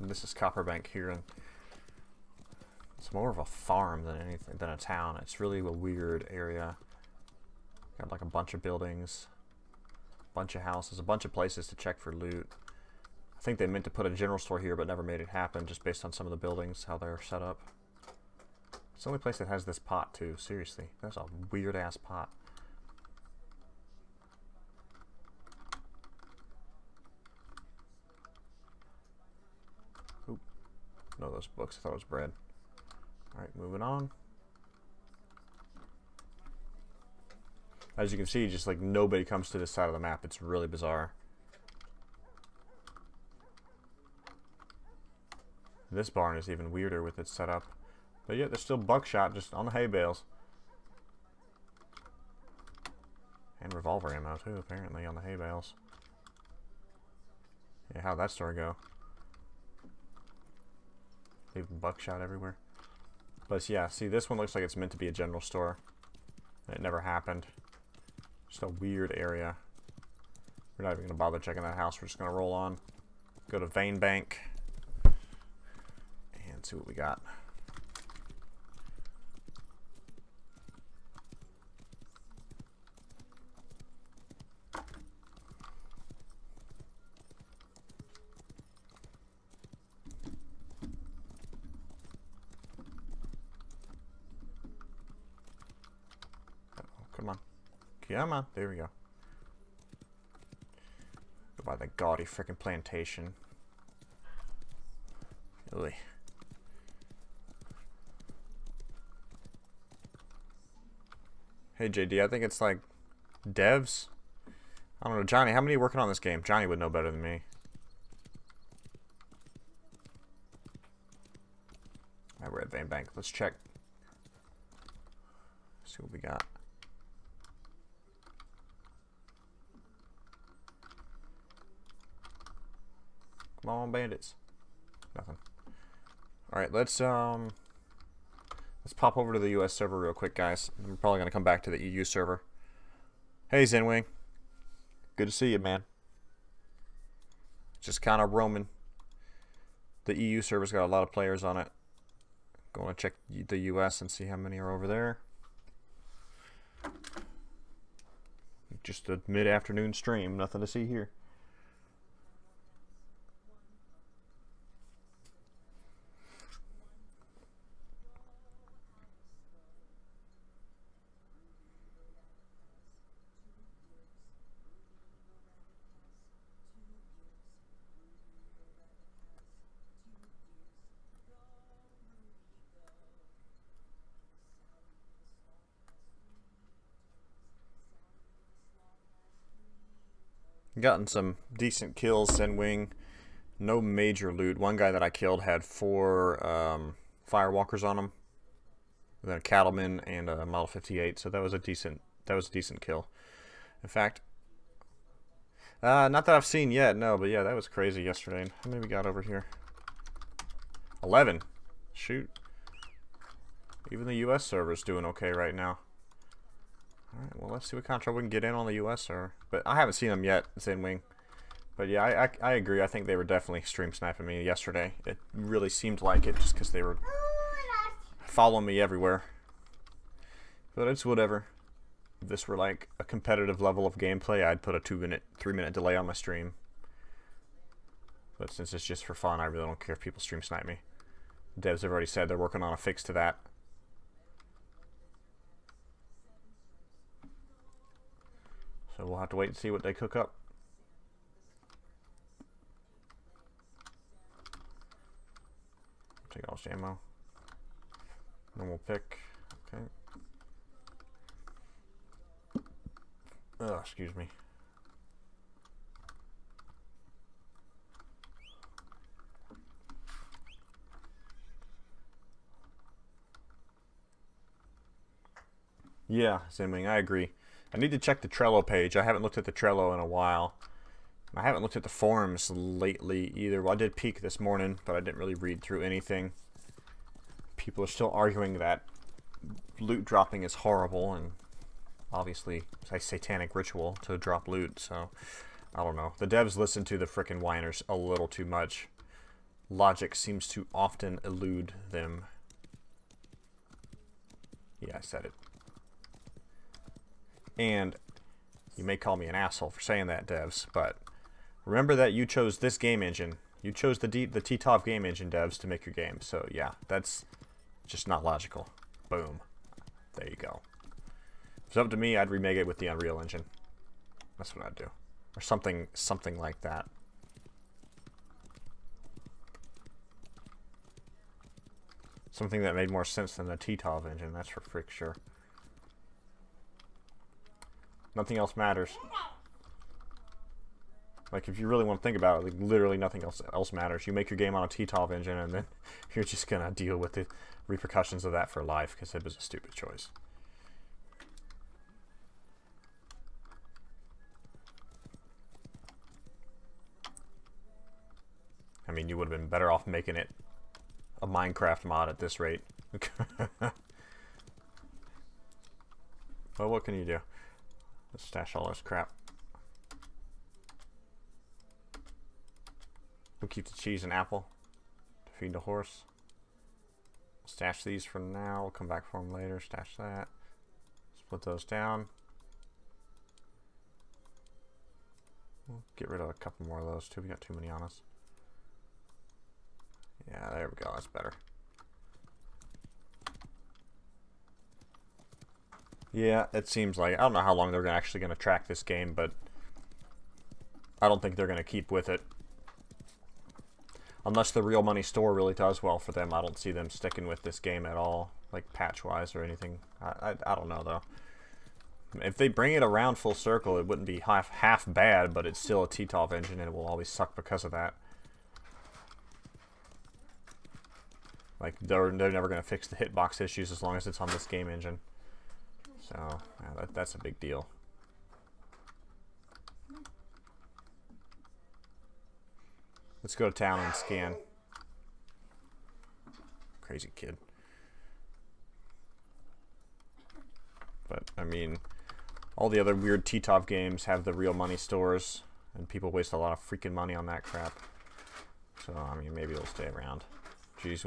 And this is Copper Bank here, and it's more of a farm than anything, than a town. It's really a weird area. Got like a bunch of buildings, a bunch of houses, a bunch of places to check for loot. I think they meant to put a general store here, but never made it happen, just based on some of the buildings, how they're set up. It's the only place that has this pot too. Seriously, that's a weird ass pot. Oop. No, those books. I thought it was bread. Alright, moving on. As you can see, just like nobody comes to this side of the map. It's really bizarre. This barn is even weirder with its setup. But yeah, there's still buckshot just on the hay bales. And revolver ammo too, apparently, on the hay bales. Yeah, how'd that story go? Leaving buckshot everywhere. But yeah, see, this one looks like it's meant to be a general store. It never happened. Just a weird area. We're not even going to bother checking that house. We're just going to roll on. Go to Vein Bank. And see what we got. Come on. Come on. There we go. Go by the gaudy frickin' plantation. Really. Hey JD, I think it's like devs. I don't know, Johnny, how many are working on this game? Johnny would know better than me. Alright, we're at Vein Bank. Let's check. See what we got. Come on, bandits. Nothing. Alright, let's pop over to the US server real quick, guys. I'm probably gonna come back to the EU server. Hey Zenwing. Good to see you, man. Just kinda roaming. The EU server's got a lot of players on it. Going to check the US and see how many are over there. Just a mid-afternoon stream, nothing to see here. Gotten some decent kills, Zenwing. No major loot. One guy that I killed had 4 firewalkers on him, then a cattleman and a Model 58. So that was a decent kill. In fact, not that I've seen yet. No, but yeah, that was crazy yesterday. How many we got over here? 11. Shoot. Even the US server's doing okay right now. Alright, well, let's see what control we can get in on the US server. But I haven't seen them yet, Zenwing. But yeah, I agree. I think they were definitely stream sniping me yesterday. It really seemed like it just because they were following me everywhere. But it's whatever. If this were like a competitive level of gameplay, I'd put a 2-minute, 3-minute delay on my stream. But since it's just for fun, I really don't care if people stream snipe me. Devs have already said they're working on a fix to that. So we'll have to wait and see what they cook up. Take all this ammo. Normal pick. Okay. Oh, excuse me. Yeah, Zinwing, I agree. I need to check the Trello page. I haven't looked at the Trello in a while. I haven't looked at the forums lately either. Well, I did peek this morning, but I didn't really read through anything. People are still arguing that loot dropping is horrible and obviously a satanic ritual to drop loot, so I don't know. The devs listen to the frickin' whiners a little too much. Logic seems to often elude them. Yeah, I said it. And you may call me an asshole for saying that, devs, but remember that you chose this game engine. You chose the TTOV game engine, devs, to make your game. So yeah, that's just not logical. Boom. There you go. If it's up to me, I'd remake it with the Unreal Engine. That's what I'd do. Or something like that. Something that made more sense than the TTOV engine, that's for frick sure. Nothing else matters. Like, if you really want to think about it, like, literally nothing else matters. You make your game on a TTOV engine, and then you're just going to deal with the repercussions of that for life, because it was a stupid choice. I mean, you would have been better off making it a Minecraft mod at this rate. Well, what can you do? Let's stash all this crap. We'll keep the cheese and apple to feed the horse. Stash these for now. We'll come back for them later. Stash that. Split those down. We'll get rid of a couple more of those too. We got too many on us. Yeah, there we go. That's better. Yeah, it seems like, I don't know how long they're actually going to track this game, but I don't think they're going to keep with it. Unless the real money store really does well for them, I don't see them sticking with this game at all, like patch-wise or anything. I don't know, though. If they bring it around full circle, it wouldn't be half bad, but it's still a TTOV engine, and it will always suck because of that. Like, they're never going to fix the hitbox issues as long as it's on this game engine. So, yeah, that's a big deal. Let's go to town and scan. Crazy kid. But, I mean, all the other weird TTOV games have the real money stores, and people waste a lot of freaking money on that crap. So, I mean, maybe it'll stay around. Jeez,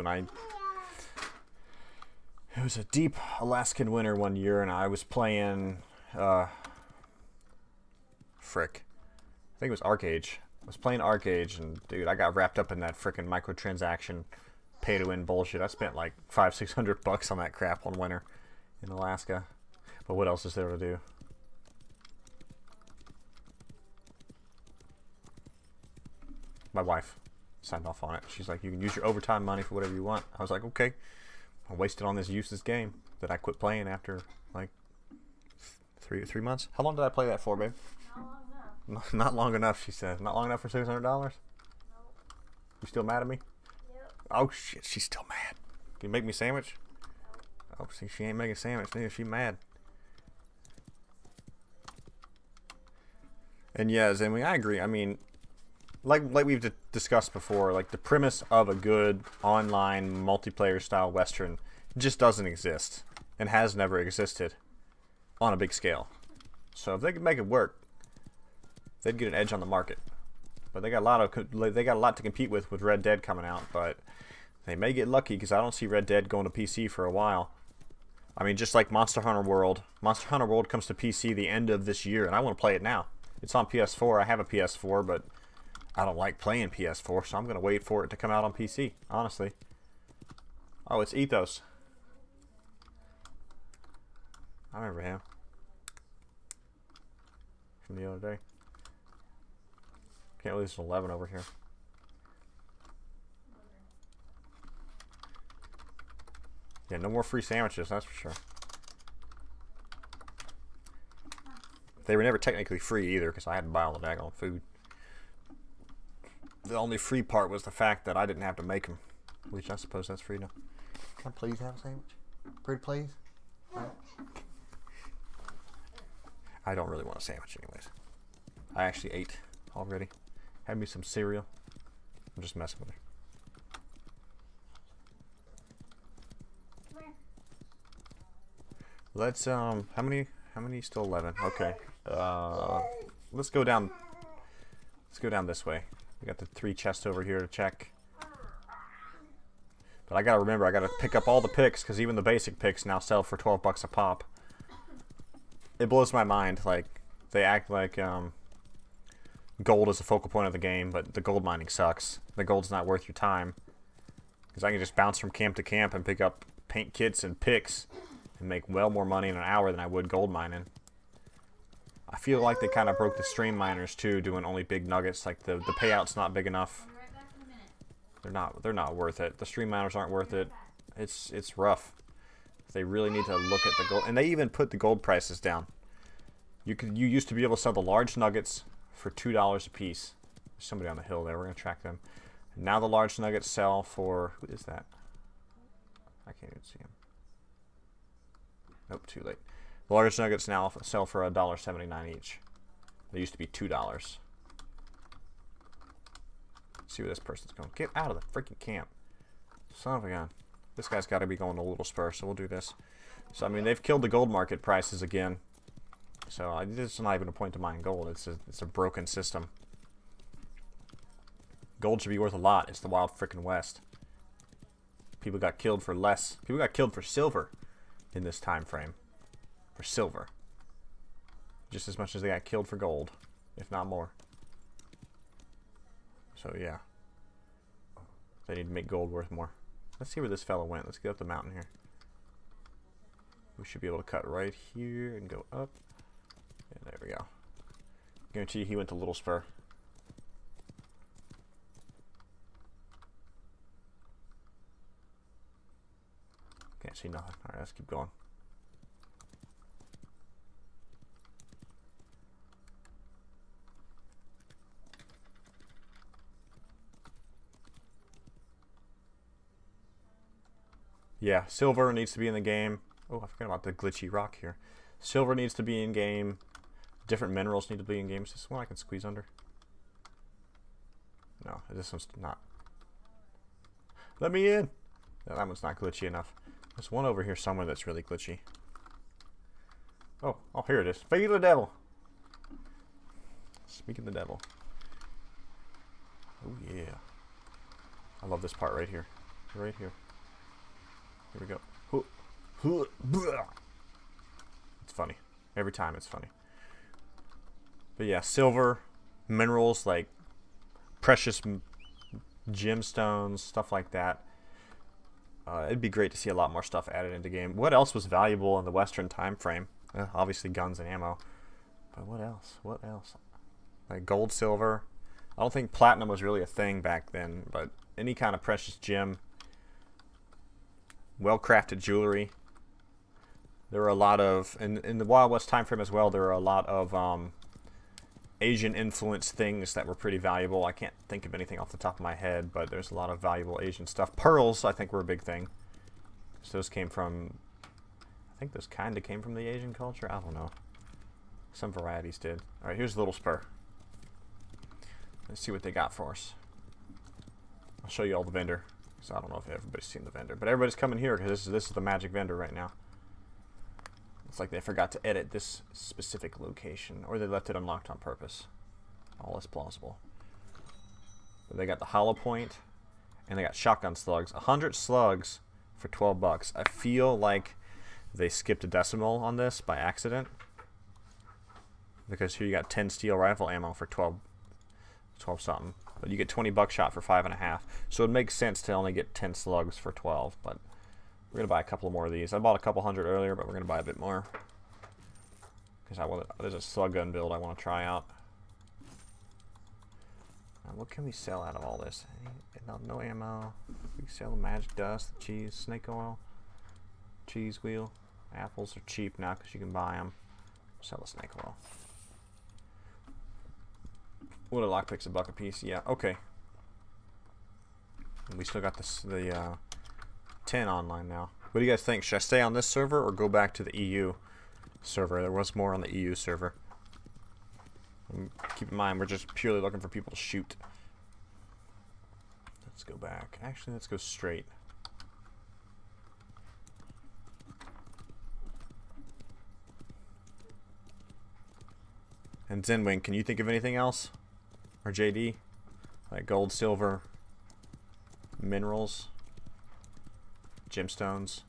it was a deep Alaskan winter one year, and I was playing, frick. I think it was Arcade. I was playing Arcade, and dude, I got wrapped up in that frickin' microtransaction pay-to-win bullshit. I spent like $500-600 on that crap one winter in Alaska. But what else is there to do? My wife signed off on it. She's like, you can use your overtime money for whatever you want. I was like, okay. I wasted on this useless game that I quit playing after like three months. How long did I play that for, babe? Not long enough. Not long enough, she said. Not long enough for $600? Nope. You still mad at me? Yep. Oh shit, she's still mad. Can you make me a sandwich? Nope. Oh, see, she ain't making a sandwich, neither. She mad. And yeah, Zenwing, I agree. I mean, like we've discussed before, like the premise of a good online multiplayer style Western just doesn't exist and has never existed on a big scale. So if they could make it work, they'd get an edge on the market. But they got a lot to compete with Red Dead coming out. But they may get lucky because I don't see Red Dead going to PC for a while. I mean, just like Monster Hunter World. Monster Hunter World comes to PC the end of this year, and I want to play it now. It's on PS4. I have a PS4, but I don't like playing PS4, so I'm going to wait for it to come out on PC, honestly. Oh, it's Ethos. I remember him from the other day. Can't believe it's 11 over here. Yeah, no more free sandwiches, that's for sure. They were never technically free either, because I had to buy all the daggone food. The only free part was the fact that I didn't have to make them. At least I suppose that's free now. Can I please have a sandwich? Pretty please? I don't really want a sandwich anyways. I actually ate already. Had me some cereal. I'm just messing with her. Let's how many still 11? Okay. Let's go down this way. We got the 3 chests over here to check. But I gotta remember, I gotta pick up all the picks, because even the basic picks now sell for 12 bucks a pop. It blows my mind. Like, they act like gold is the focal point of the game, but the gold mining sucks. The gold's not worth your time. Because I can just bounce from camp to camp and pick up paint kits and picks and make well more money in an hour than I would gold mining. I feel like they kind of broke the stream miners too, doing only big nuggets. Like the payout's not big enough. They're not worth it. The stream miners aren't worth it. It's rough. They really need to look at the gold, and they even put the gold prices down. You used to be able to sell the large nuggets for $2 a piece. There's somebody on the hill there. We're gonna track them. And now the large nuggets sell for, who is that? I can't even see him. Nope, too late. The large nuggets now sell for $1.79 each. They used to be $2. Let's see where this person's going. Get out of the freaking camp. Son of a gun. This guy's got to be going to Little Spur, so we'll do this. So, I mean, they've killed the gold market prices again. So, this is not even a point to mine gold. It's a broken system. Gold should be worth a lot. It's the Wild Frickin' West. People got killed for less. People got killed for silver in this time frame. For silver. Just as much as they got killed for gold, if not more. So yeah, they need to make gold worth more. Let's see where this fellow went. Let's get up the mountain here. We should be able to cut right here and go up. And there we go. Guarantee you he went to Little Spur. Can't see nothing. Alright, let's keep going. Yeah, silver needs to be in the game. Oh, I forgot about the glitchy rock here. Silver needs to be in game. Different minerals need to be in game. Is this one I can squeeze under? No, this one's not. Let me in! No, that one's not glitchy enough. There's one over here somewhere that's really glitchy. Oh, here it is. Speak of the devil. Speak of the devil. Oh yeah. I love this part right here. Right here. Here we go. It's funny. Every time it's funny. But yeah, silver, minerals like precious gemstones, stuff like that. It'd be great to see a lot more stuff added into game. What else was valuable in the Western time frame? Obviously guns and ammo. But what else? What else? Like gold, silver. I don't think platinum was really a thing back then, but any kind of precious gem. Well-crafted jewelry. There were a lot of, in the Wild West time frame as well, there were a lot of Asian influenced things that were pretty valuable. I can't think of anything off the top of my head, but there's a lot of valuable Asian stuff. Pearls, I think, were a big thing. So those came from, I think those kind of came from the Asian culture. I don't know. Some varieties did. All right, here's Little Spur. Let's see what they got for us. I'll show you all the vendor. So I don't know if everybody's seen the vendor, but everybody's coming here because this is the magic vendor right now. It's like they forgot to edit this specific location, or they left it unlocked on purpose. All is plausible. But they got the hollow point, and they got shotgun slugs. 100 slugs for 12 bucks. I feel like they skipped a decimal on this by accident, because here you got 10 steel rifle ammo for 12 something. But you get 20 buckshot for 5.5. So it makes sense to only get 10 slugs for 12. But we're going to buy a couple more of these. I bought a couple hundred earlier, but we're going to buy a bit more. Because there's a slug gun build I want to try out. Now, what can we sell out of all this? No ammo. We can sell the magic dust, the cheese, snake oil. cheese wheel. Apples are cheap now because you can buy them. Sell the snake oil. What are lockpicks? $1 a piece? Yeah, okay. And we still got the 10 online now. What do you guys think? Should I stay on this server or go back to the EU server? There was more on the EU server. And keep in mind, we're just purely looking for people to shoot. Let's go back. Actually, let's go straight. And Zenwing, can you think of anything else? Or JD? Like gold, silver, minerals, gemstones.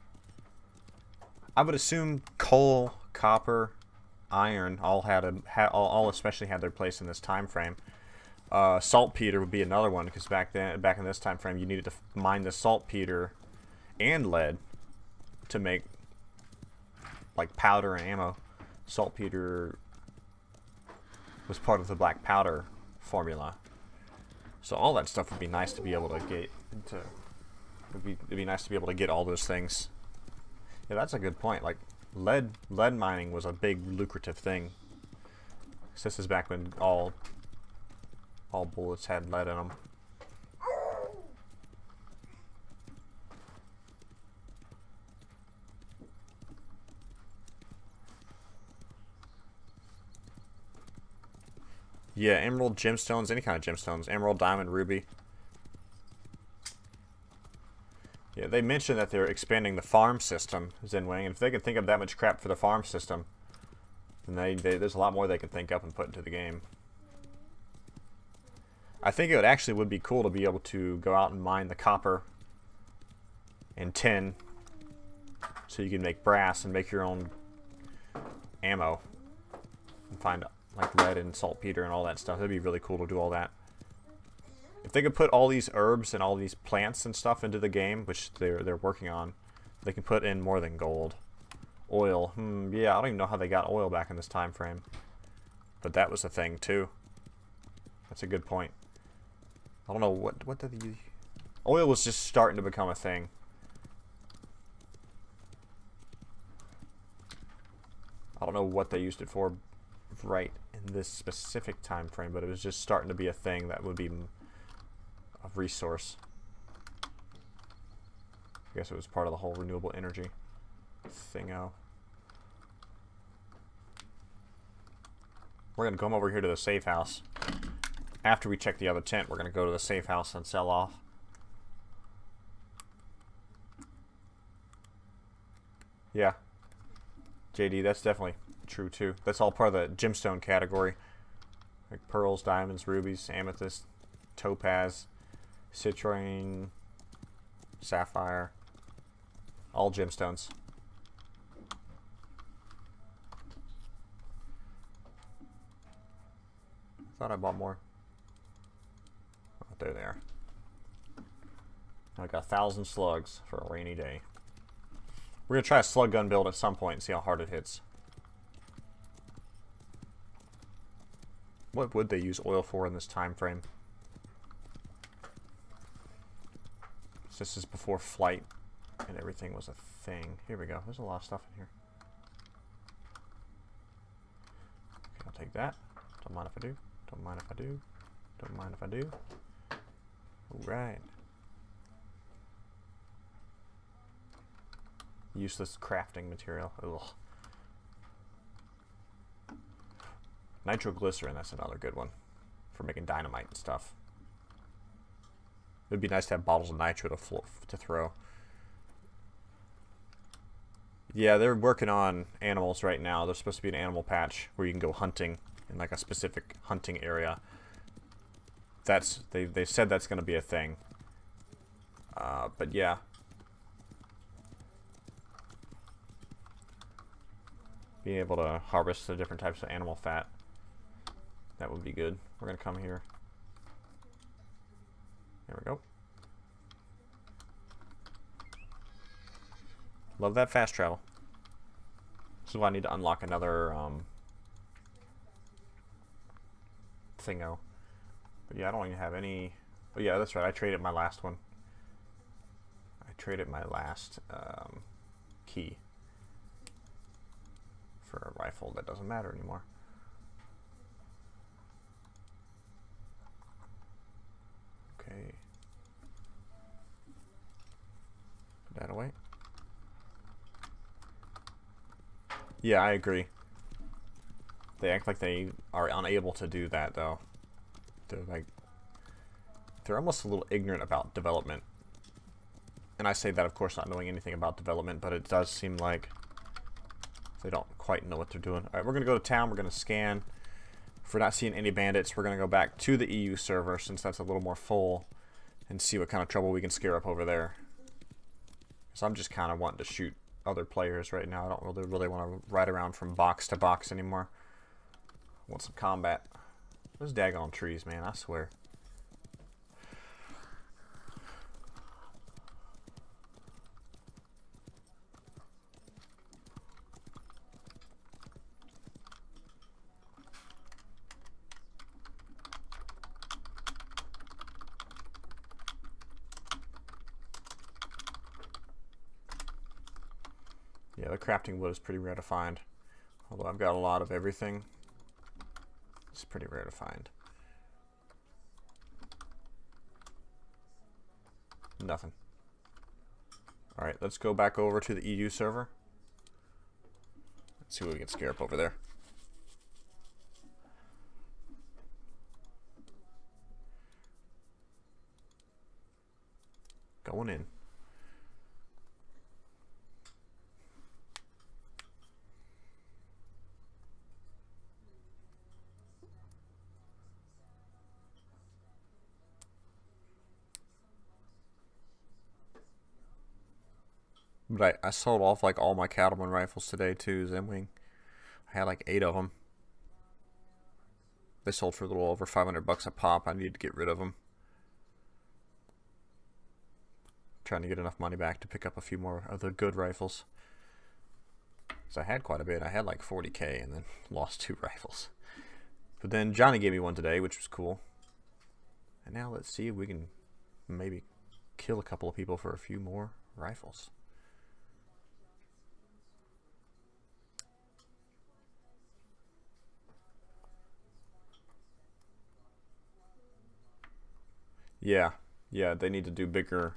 I would assume coal, copper, iron all especially had their place in this time frame. Saltpeter would be another one because back in this time frame you needed to mine the saltpeter and lead to make like powder and ammo. Saltpeter was part of the black powder formula, so all that stuff would be nice to be able to get into. It'd be nice to be able to get all those things. Yeah, that's a good point. Like lead mining was a big lucrative thing. This is back when all bullets had lead in them. Yeah, emerald, gemstones, any kind of gemstones. Emerald, diamond, ruby. Yeah, they mentioned that they're expanding the farm system, Zenwing, and if they can think of that much crap for the farm system, then there's a lot more they can think up and put into the game. I think it actually would be cool to be able to go out and mine the copper and tin so you can make brass and make your own ammo and find like lead and saltpeter and all that stuff. That'd be really cool to do all that. If they could put all these herbs and all these plants and stuff into the game, which they're working on, they can put in more than gold. Oil. Yeah, I don't even know how they got oil back in this time frame. But that was a thing too. That's a good point. I don't know what did they use. Oil was just starting to become a thing. I don't know what they used it for right in this specific time frame, but it was just starting to be a thing that would be a resource. I guess it was part of the whole renewable energy thingo. We're gonna come over here to the safe house. After we check the other tent, we're gonna go to the safe house and sell off. Yeah. JD, that's definitely true too. That's all part of the gemstone category. Like pearls, diamonds, rubies, amethyst, topaz, citrine, sapphire. All gemstones. I thought I bought more. Oh, there they are. I got 1,000 slugs for a rainy day. We're going to try a slug gun build at some point and see how hard it hits. What would they use oil for in this time frame? So this is before flight and everything was a thing. Here we go. There's a lot of stuff in here. Okay, I'll take that. Don't mind if I do. Don't mind if I do. Don't mind if I do. Alright. Useless crafting material. Ugh. Nitroglycerin, that's another good one for making dynamite and stuff. It'd be nice to have bottles of nitro to throw. Yeah, they're working on animals right now. There's supposed to be an animal patch where you can go hunting in like a specific hunting area. They said that's going to be a thing. But yeah. Being able to harvest the different types of animal fat. That would be good. We're going to come here. There we go. Love that fast travel. This is why I need to unlock another thingo. But yeah, I don't even have any. Oh yeah, that's right. I traded my last one. I traded my last key for a rifle that doesn't matter anymore. Okay. Put that away. Yeah, I agree. They act like they are unable to do that, though. They're almost a little ignorant about development. And I say that, of course, not knowing anything about development, but it does seem like they don't quite know what they're doing. Alright, we're going to go to town. We're going to scan. If we're not seeing any bandits, we're going to go back to the EU server, since that's a little more full, and see what kind of trouble we can scare up over there. So I'm just kind of wanting to shoot other players right now. I don't really want to ride around from box to box anymore. I want some combat. Those daggone trees, man, I swear. Yeah, the crafting wood is pretty rare to find. Although I've got a lot of everything, it's pretty rare to find. Nothing. Alright, let's go back over to the EU server. Let's see what we can scare up over there. Going in. But I sold off like all my cattleman rifles today too, Zemwing. I had like 8 of them. They sold for a little over 500 bucks a pop. I needed to get rid of them. Trying to get enough money back to pick up a few more of the good rifles. So I had quite a bit. I had like 40k and then lost 2 rifles. But then Johnny gave me one today, which was cool. And now let's see if we can maybe kill a couple of people for a few more rifles. Yeah, they need to do bigger.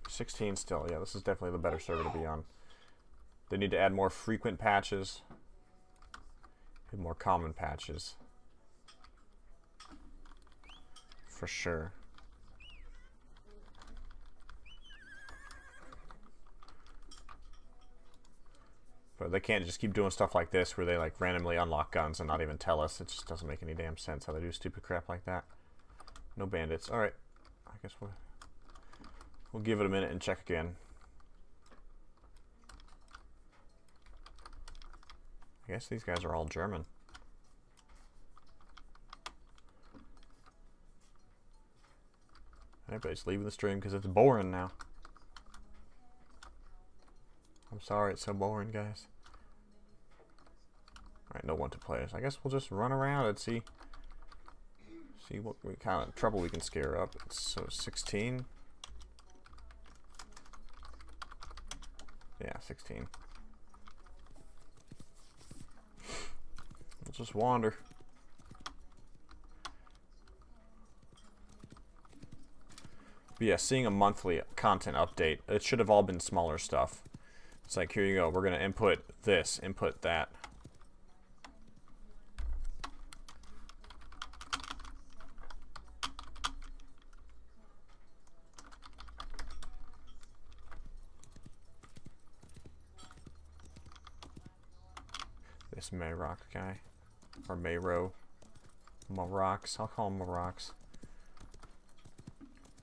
16 still, yeah, this is definitely the better server to be on. They need to add more frequent patches and more common patches. For sure. But they can't just keep doing stuff like this where they like randomly unlock guns and not even tell us. It just doesn't make any damn sense how they do stupid crap like that. No bandits. Alright. I guess we'll give it a minute and check again. I guess these guys are all German. Everybody's leaving the stream because it's boring now. I'm sorry, it's so boring, guys. Alright, no wanted players. I guess we'll just run around and see what kind of trouble we can scare up. So 16. Yeah, 16. We'll just wander. But yeah, seeing a monthly content update, it should have all been smaller stuff. It's like, here you go, we're going to input this, input that. This Mayrock guy, or Mayro, Marox, I'll call him Marox.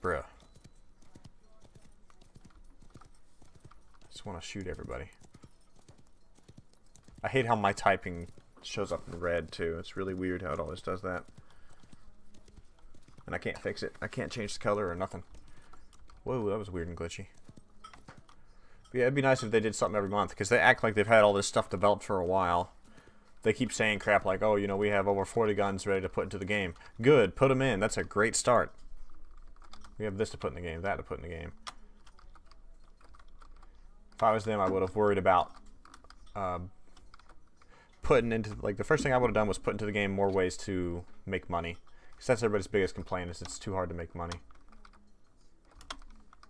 Bruh. Want to shoot everybody. I hate how my typing shows up in red too. It's really weird how it always does that. And I can't fix it. I can't change the color or nothing. Whoa, that was weird and glitchy. But yeah, it'd be nice if they did something every month, because they act like they've had all this stuff developed for a while. They keep saying crap like, oh, you know, we have over 40 guns ready to put into the game. Good, put them in. That's a great start. We have this to put in the game, that to put in the game. If I was them, I would have worried about putting into, like, the first thing I would have done was put into the game more ways to make money. Because that's everybody's biggest complaint, is it's too hard to make money.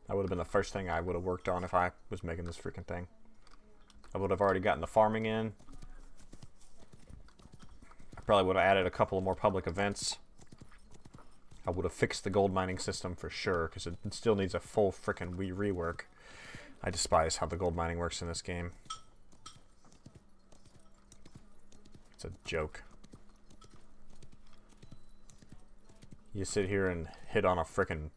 That would have been the first thing I would have worked on if I was making this freaking thing. I would have already gotten the farming in. I probably would have added a couple of more public events. I would have fixed the gold mining system for sure, because it still needs a full freaking rework. I despise how the gold mining works in this game. It's a joke. You sit here and hit on a freaking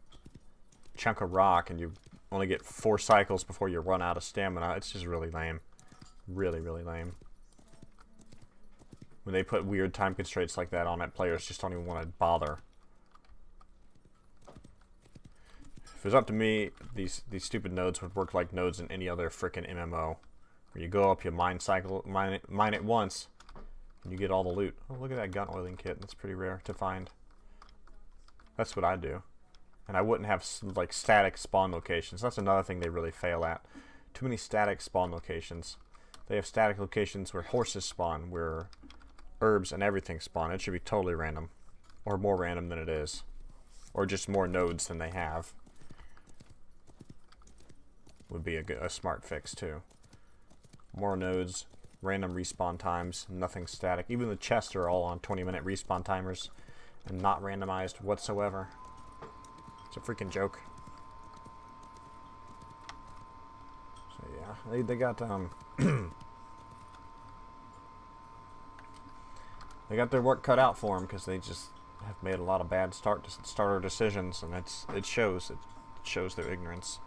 chunk of rock and you only get 4 cycles before you run out of stamina. It's just really lame. Really, really lame. When they put weird time constraints like that on it, players just don't even want to bother. If it was up to me, these stupid nodes would work like nodes in any other frickin' MMO. Where you go up, you mine it once, and you get all the loot. Oh, look at that gun oiling kit. That's pretty rare to find. That's what I do. And I wouldn't have, like, static spawn locations. That's another thing they really fail at. Too many static spawn locations. They have static locations where horses spawn, where herbs and everything spawn. It should be totally random. Or more random than it is. Or just more nodes than they have. Would be a smart fix, too. More nodes, random respawn times, nothing static. Even the chests are all on 20-minute respawn timers and not randomized whatsoever. It's a freaking joke. So yeah, they got they got their work cut out for them, because they just have made a lot of bad starter decisions, and it shows their ignorance.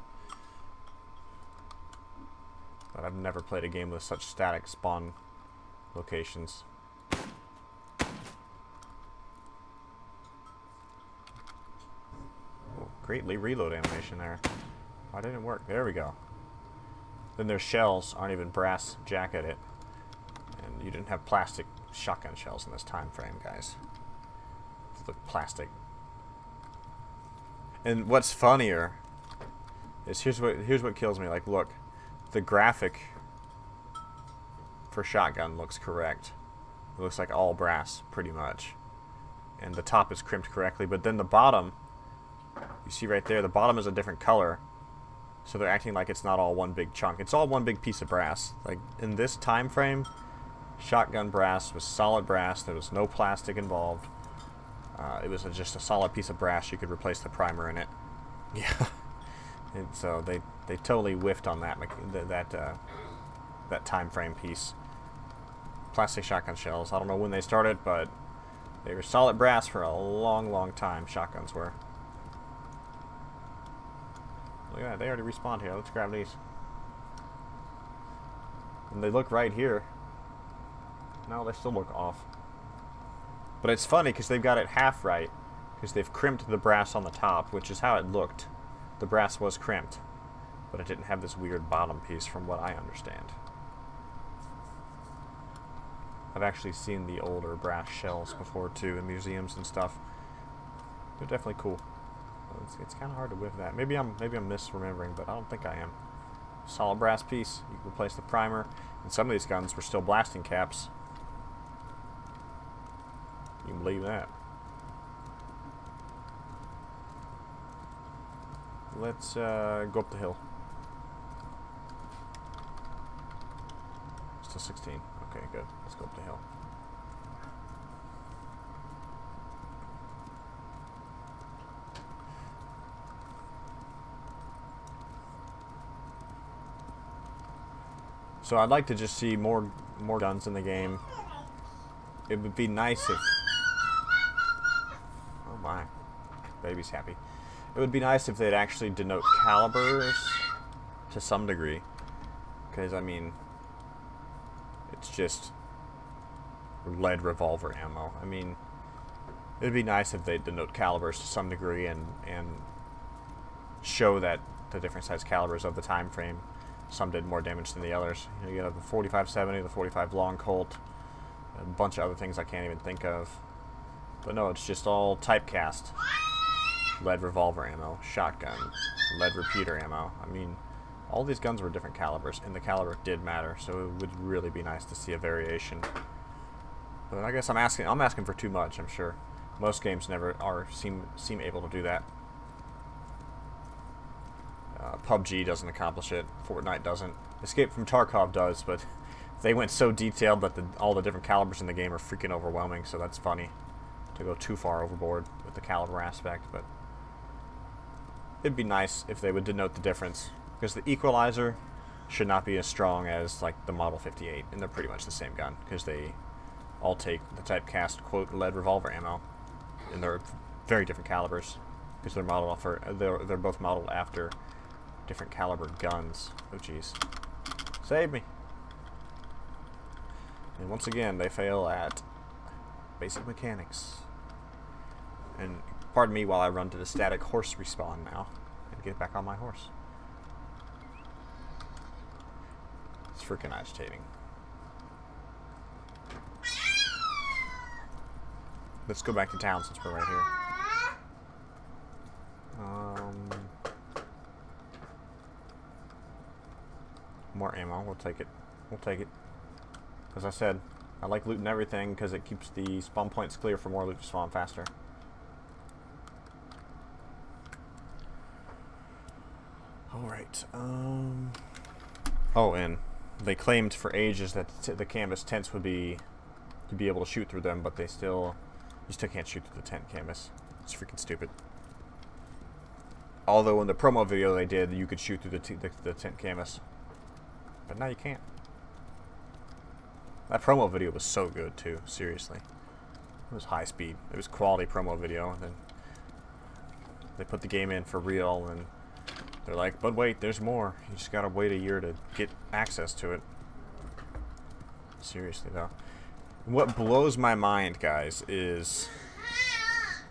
But I've never played a game with such static spawn locations. Oh, great reload animation there. Why didn't it work? There we go. Then their shells aren't even brass jacketed. And you didn't have plastic shotgun shells in this time frame, guys. They look plastic. And what's funnier is here's what kills me. Like, look. The graphic for shotgun looks correct. It looks like all brass, pretty much. And the top is crimped correctly, but then the bottom, you see right there, the bottom is a different color. So they're acting like it's not all one big chunk. It's all one big piece of brass. Like, in this time frame, shotgun brass was solid brass. There was no plastic involved. It was just a solid piece of brass. You could replace the primer in it. Yeah. And so they totally whiffed on that time frame piece. Plastic shotgun shells. I don't know when they started, but they were solid brass for a long, long time. Shotguns were. Look at that. They already respawned here. Let's grab these. And they look right here. No, they still look off. But it's funny because they've got it half right, because they've crimped the brass on the top, which is how it looked. The brass was crimped, but it didn't have this weird bottom piece from what I understand. I've actually seen the older brass shells before too in museums and stuff. They're definitely cool. It's kind of hard to whiff that. Maybe I'm misremembering, but I don't think I am. Solid brass piece. You can replace the primer. And some of these guns were still blasting caps. You can believe that. Let's go up the hill. Still 16. Okay, good. Let's go up the hill. So I'd like to just see more guns in the game. It would be nice if... Oh my. Baby's happy. It would be nice if they'd actually denote calibers to some degree. Because, I mean, it's just lead revolver ammo. I mean, it'd be nice if they'd denote calibers to some degree and show that the different size calibers of the time frame. Some did more damage than the others. You have the 45-70, the 45 long Colt, a bunch of other things I can't even think of. But no, it's just all typecast. Lead revolver ammo, shotgun, lead repeater ammo. I mean, All these guns were different calibers, and the caliber did matter, so it would really be nice to see a variation. But I guess I'm asking for too much, I'm sure. Most games never seem able to do that. PUBG doesn't accomplish it. Fortnite doesn't. Escape from Tarkov does, but they went so detailed that all the different calibers in the game are freaking overwhelming, so that's funny to go too far overboard with the caliber aspect. But it'd be nice if they would denote the difference, because the equalizer should not be as strong as like the Model 58, and they're pretty much the same gun, because they all take the typecast quote lead revolver ammo, and they're very different calibers because they're modeled off they're both modeled after different caliber guns. Oh jeez, save me! And once again, they fail at basic mechanics. And pardon me while I run to the static horse respawn now and get back on my horse. It's freaking agitating. Let's go back to town since we're right here. More ammo. We'll take it. We'll take it. As I said, I like looting everything because it keeps the spawn points clear for more loot to spawn faster. Alright. Oh, and they claimed for ages that the canvas tents would be... you'd be able to shoot through them, but you still can't shoot through the tent canvas. It's freaking stupid. Although in the promo video they did, you could shoot through the tent canvas. But now you can't. That promo video was so good too, seriously. It was high speed. It was quality promo video. And then they put the game in for real, and they're like, but wait, there's more. You just gotta wait a year to get access to it. Seriously though. What blows my mind, guys, is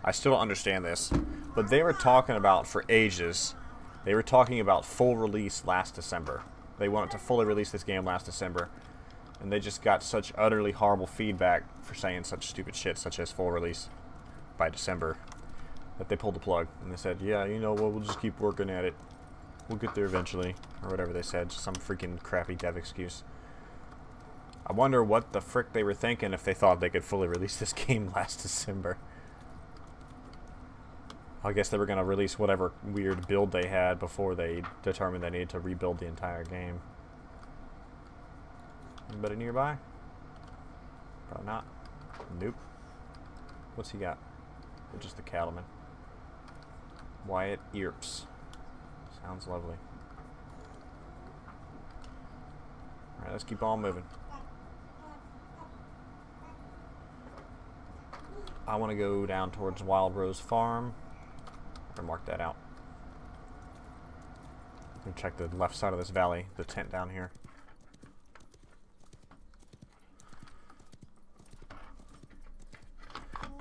I still don't understand this, but they were talking about for ages, they were talking about full release last December. They wanted to fully release this game last December, and they just got such utterly horrible feedback for saying such stupid shit, such as full release by December, that they pulled the plug, and they said, yeah, you know what, we'll just keep working at it. We'll get there eventually, or whatever they said, some freaking crappy dev excuse. I wonder what the frick they were thinking if they thought they could fully release this game last December. I guess they were going to release whatever weird build they had before they determined they needed to rebuild the entire game. Anybody nearby? Probably not. Nope. What's he got? Or just the cattleman. Wyatt Earps. Sounds lovely. Alright, let's keep on moving. I want to go down towards Wild Rose Farm. Better mark that out. I'm gonna check the left side of this valley, the tent down here.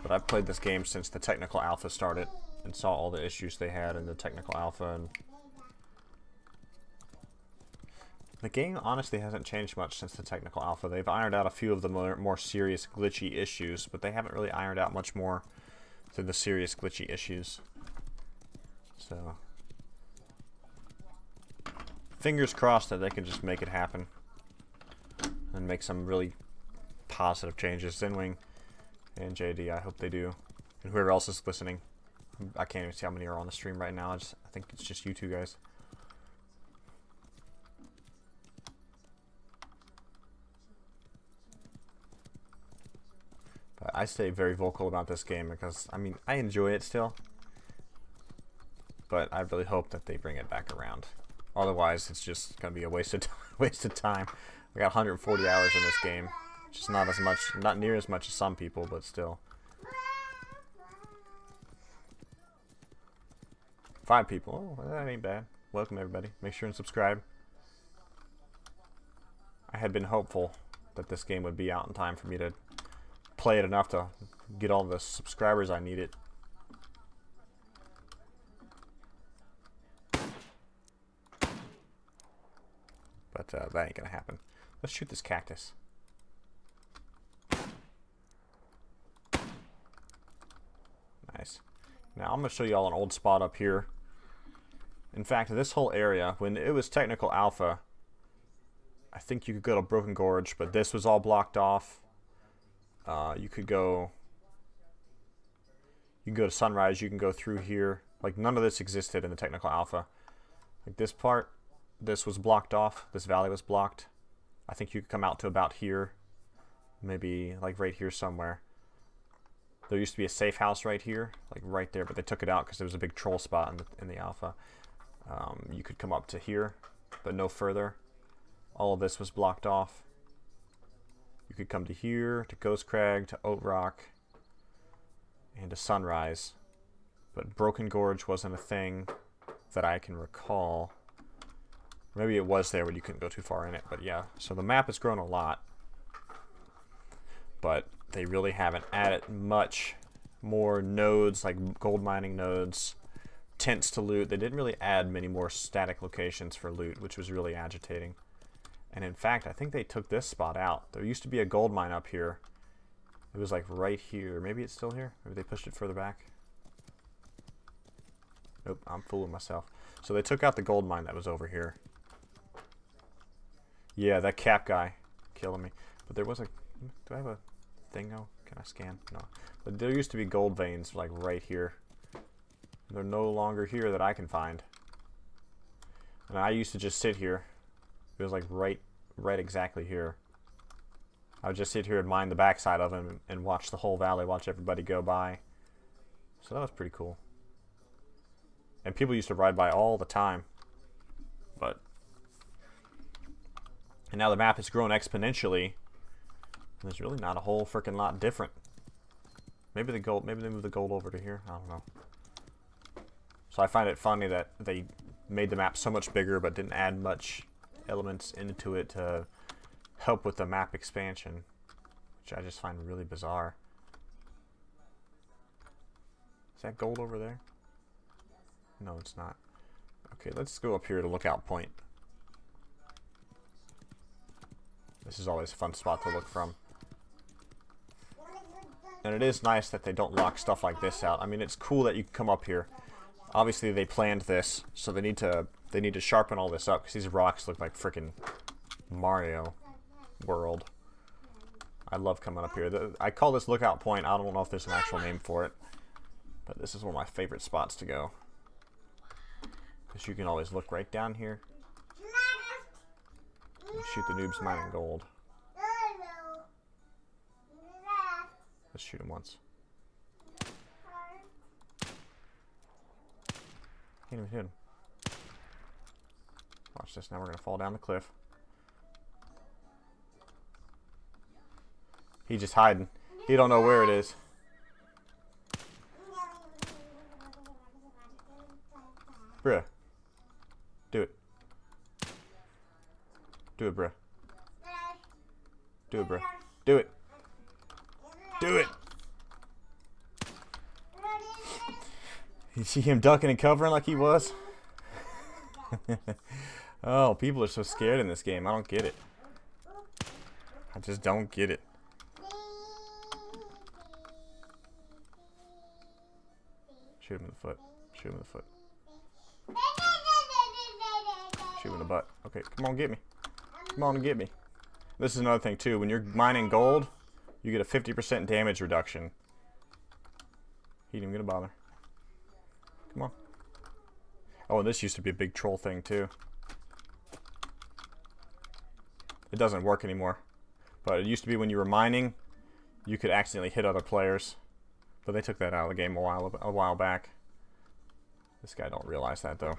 But I've played this game since the technical alpha started and saw all the issues they had in the technical alpha, and the game honestly hasn't changed much since the technical alpha. They've ironed out a few of the more serious glitchy issues, but they haven't really ironed out much more than the serious glitchy issues. So, fingers crossed that they can just make it happen and make some really positive changes. Zenwing and JD, I hope they do. And whoever else is listening. I can't even see how many are on the stream right now. I think it's just you two guys. But I stay very vocal about this game because, I mean, I enjoy it still. But I really hope that they bring it back around. Otherwise, it's just going to be a waste of time. I got 140 hours in this game. Which is not as much, not near as much as some people, but still. 5 people. Oh, that ain't bad. Welcome, everybody. Make sure and subscribe. I had been hopeful that this game would be out in time for me to play it enough to get all the subscribers I needed. But that ain't gonna happen. Let's shoot this cactus. Nice. Now I'm gonna show you all an old spot up here In fact, this whole area, when it was technical alpha, I think you could go to Broken Gorge, but this was all blocked off. You could go to Sunrise, you can go through here. Like, none of this existed in the technical alpha. Like, this part, this was blocked off. This valley was blocked. I think you could come out to about here. Maybe, like, right here somewhere. There used to be a safe house right here, like right there, but they took it out because there was a big troll spot in the alpha. You could come up to here, but no further. All of this was blocked off. You could come to here, to Ghost Crag, to Oat Rock, and to Sunrise. But Broken Gorge wasn't a thing that I can recall. Maybe it was there, but you couldn't go too far in it. But yeah, so the map has grown a lot. But they really haven't added much more nodes, like gold mining nodes, tents to loot. They didn't really add many more static locations for loot, which was really agitating. And in fact, I think they took this spot out. There used to be a gold mine up here. It was like right here. Maybe it's still here? Maybe they pushed it further back? Nope, I'm fooling myself. So they took out the gold mine that was over here. Yeah, that cap guy killing me. But there was a... Do I have a thing? Oh, can I scan? No. But there used to be gold veins like right here. They're no longer here that I can find. And I used to just sit here. It was like right exactly here. I would just sit here and mine the backside of him and watch the whole valley, watch everybody go by. So that was pretty cool. And people used to ride by all the time. But... And now the map has grown exponentially. There's really not a whole freaking lot different. Maybe the gold, maybe they moved the gold over to here. I don't know. So I find it funny that they made the map so much bigger but didn't add much elements into it to help with the map expansion, which I just find really bizarre. Is that gold over there? No, it's not. Okay, let's go up here to Lookout Point. This is always a fun spot to look from. And it is nice that they don't lock stuff like this out. I mean, it's cool that you can come up here. Obviously, they planned this, so they need to sharpen all this up because these rocks look like freaking Mario World. I love coming up here. I call this Lookout Point. I don't know if there's an actual name for it, but this is one of my favorite spots to go because you can always look right down here and shoot the noobs mining gold. Let's shoot him once. Can't even hit him. Watch this. Now we're going to fall down the cliff. He's just hiding. He don't know where it is. Bruh. Do it. Do it, bruh. Do it, bruh. Do it. Do it! You see him ducking and covering like he was? Oh, people are so scared in this game. I don't get it. I just don't get it. Shoot him in the foot. Shoot him in the foot. Shoot him in the butt. Okay, come on, get me. Come on and get me. This is another thing, too. When you're mining gold, you get a 50% damage reduction. He ain't even gonna bother. Come on. Oh, and this used to be a big troll thing, too. It doesn't work anymore. But it used to be when you were mining, you could accidentally hit other players. But they took that out of the game a while back. This guy don't realize that, though.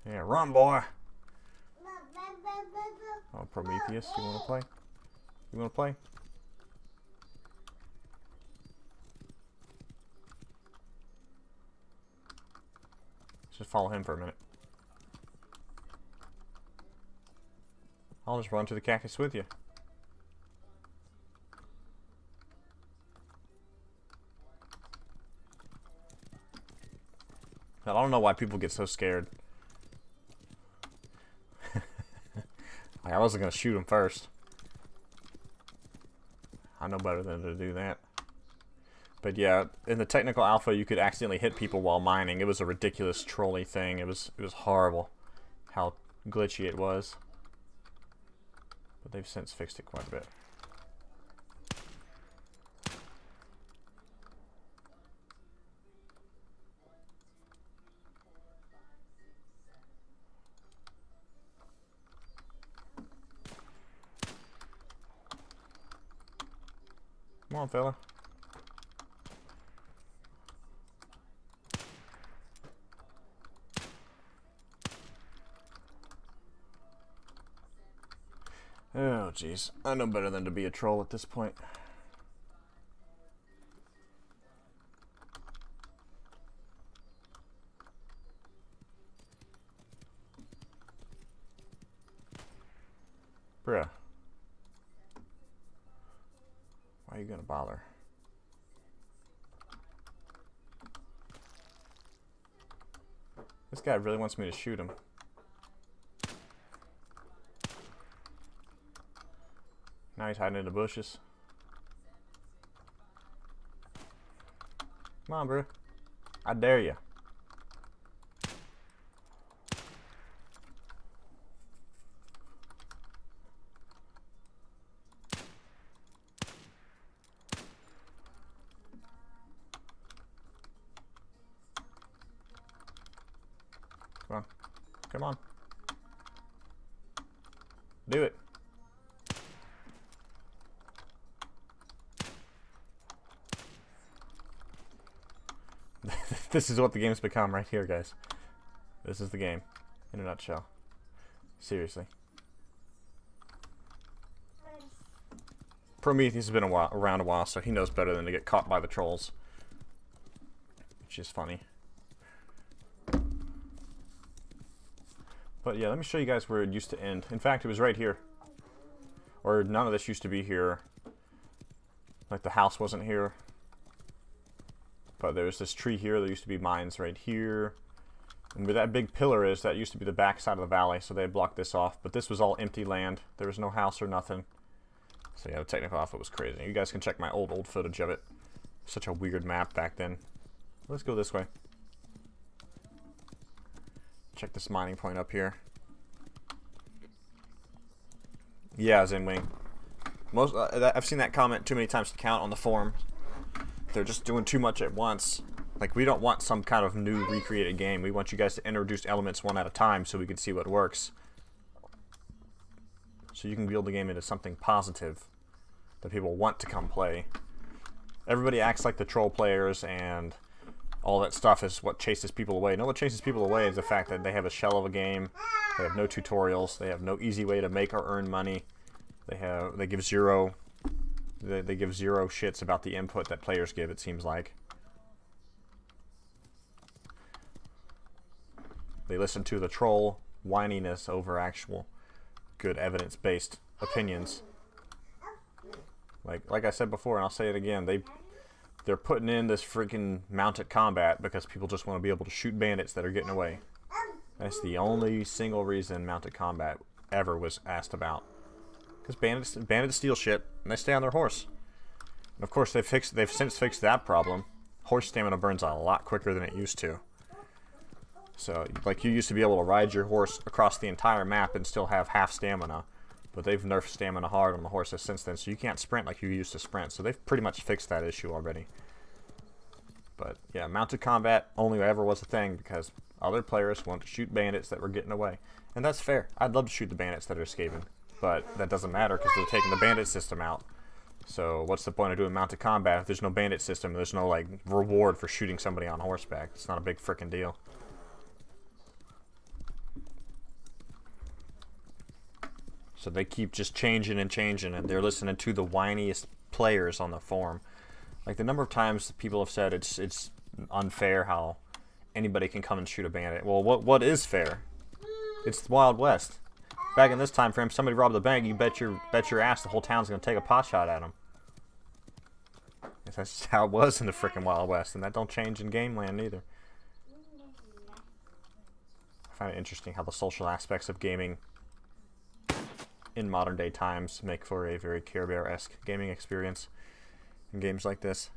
Yeah, run, boy! Oh, Prometheus, you wanna play? You wanna play? Let's just follow him for a minute. I'll just run to the cactus with you. I don't know why people get so scared. I wasn't going to shoot him first. I know better than to do that. But yeah, in the technical alpha, you could accidentally hit people while mining. It was a ridiculous trolly thing. It was horrible how glitchy it was. But they've since fixed it quite a bit. Come on, fella. Oh, jeez. I know better than to be a troll at this point. Bruh. Why are you gonna bother? This guy really wants me to shoot him. Now he's hiding in the bushes. Come on, bro. I dare you. Come on. Come on. Do it. This is what the game's become right here, guys. This is the game in a nutshell. Seriously. Prometheus has been around a while, so he knows better than to get caught by the trolls. Which is funny. But yeah, let me show you guys where it used to end. In fact, it was right here. Or none of this used to be here. Like the house wasn't here. But there was this tree here. There used to be mines right here. And where that big pillar is, that used to be the back side of the valley. So they blocked this off. But this was all empty land. There was no house or nothing. So yeah, the technical alpha was crazy. You guys can check my old footage of it. Such a weird map back then. Let's go this way. Check this mining point up here. Yeah, Zinwing. I've seen that comment too many times to count on the forum. They're just doing too much at once. Like, we don't want some kind of new recreated game. We want you guys to introduce elements one at a time so we can see what works. So you can build the game into something positive that people want to come play. Everybody acts like the troll players and all that stuff is what chases people away. No, what chases people away is the fact that they have a shell of a game. They have no tutorials. They have no easy way to make or earn money. They give zero shits about the input that players give, it seems like. They listen to the troll whininess over actual good evidence-based opinions. Like I said before, and I'll say it again, they're putting in this freaking mounted combat because people just want to be able to shoot bandits that are getting away. That's the only single reason mounted combat ever was asked about. Because bandits steal shit and they stay on their horse. And of course they've since fixed that problem. Horse stamina burns a lot quicker than it used to. So like you used to be able to ride your horse across the entire map and still have half stamina. But they've nerfed stamina hard on the horses since then, so you can't sprint like you used to sprint. So they've pretty much fixed that issue already. But yeah, mounted combat only ever was a thing because other players wanted to shoot bandits that were getting away. And that's fair. I'd love to shoot the bandits that are escaping. But that doesn't matter because they're taking the bandit system out. So what's the point of doing mounted combat if there's no bandit system? There's no like reward for shooting somebody on horseback. It's not a big frickin' deal. So they keep just changing and changing, and they're listening to the whiniest players on the forum. Like the number of times people have said it's unfair how anybody can come and shoot a bandit. Well, what is fair? It's the Wild West. Back in this time frame, somebody robbed the bank, you bet your ass the whole town's gonna take a pot shot at them. That's just how it was in the frickin' Wild West, and that don't change in game land either. I find it interesting how the social aspects of gaming in modern day times make for a very Care Bear-esque gaming experience in games like this.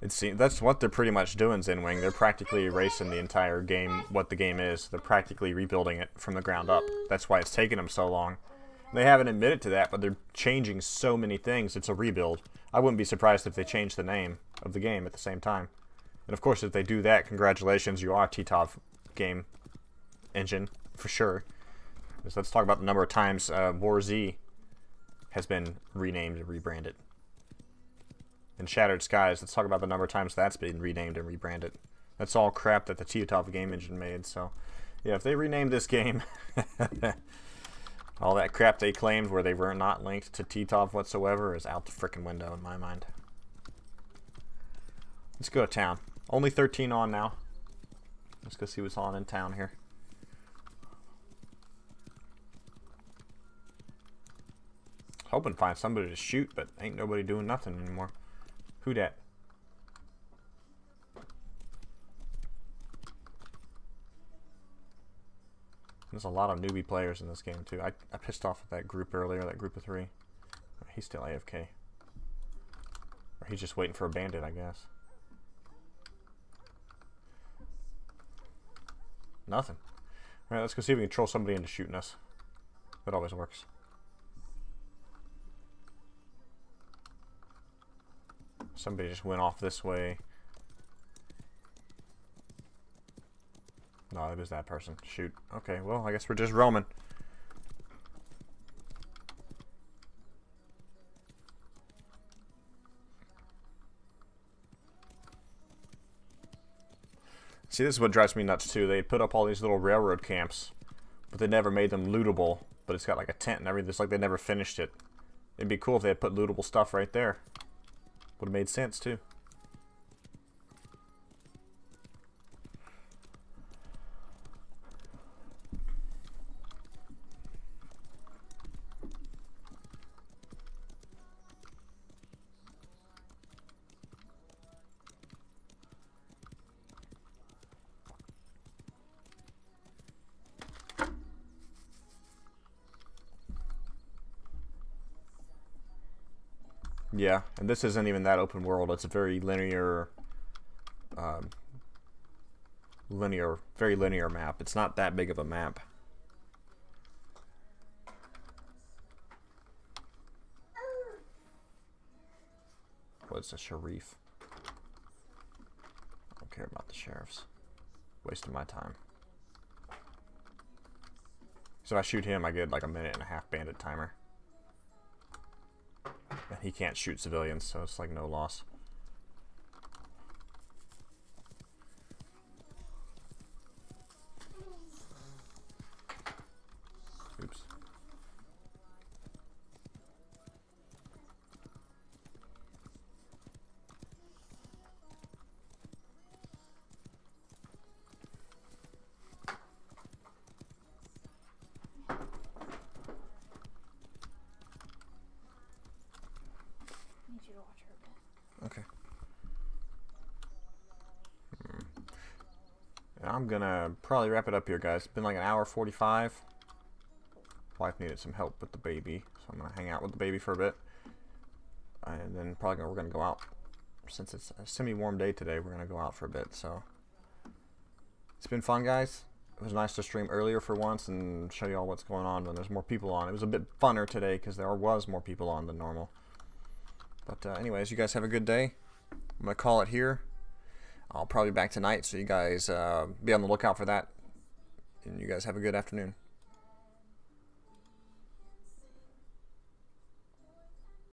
That's what they're pretty much doing, Zinwing. They're practically erasing the entire game, what the game is. They're practically rebuilding it from the ground up. That's why it's taken them so long. They haven't admitted to that, but they're changing so many things. It's a rebuild. I wouldn't be surprised if they changed the name of the game at the same time. And of course, if they do that, congratulations, you are a TTOV game engine, for sure. So let's talk about the number of times War Z has been renamed and rebranded. And Shattered Skies, let's talk about the number of times that's been renamed and rebranded. That's all crap that the TTOV game engine made, so yeah, if they rename this game, all that crap they claimed where they were not linked to TTOV whatsoever is out the frickin' window in my mind. Let's go to town. Only 13 on now. Let's go see what's on in town here. Hoping to find somebody to shoot, but ain't nobody doing nothing anymore. Who dat? There's a lot of newbie players in this game too. I pissed off at that group earlier, that group of 3. He's still AFK. Or he's just waiting for a bandit, I guess. Nothing. Alright, let's go see if we can troll somebody into shooting us. That always works. Somebody just went off this way. No, it was that person. Shoot. Okay, well, I guess we're just roaming. See, this is what drives me nuts, too. They put up all these little railroad camps, but they never made them lootable. But it's got like a tent and everything. It's like they never finished it. It'd be cool if they had put lootable stuff right there. Would have made sense, too. Yeah, and this isn't even that open world. It's a very linear, very linear map. It's not that big of a map. What's a sheriff? I don't care about the sheriffs. Wasting my time. So if I shoot him, I get like a 1.5-minute bandit timer. And he can't shoot civilians, so it's like no loss. Oops. Okay. I'm gonna probably wrap it up here, guys. It's been like an hour 45. Wife needed some help with the baby, so I'm gonna hang out with the baby for a bit, and then probably we're gonna go out. Since it's a semi-warm day today, we're gonna go out for a bit. So it's been fun, guys. It was nice to stream earlier for once and show you all what's going on when there's more people on. It was a bit funner today because there was more people on than normal. But anyways, you guys have a good day. I'm going to call it here. I'll probably be back tonight, so you guys be on the lookout for that. And you guys have a good afternoon.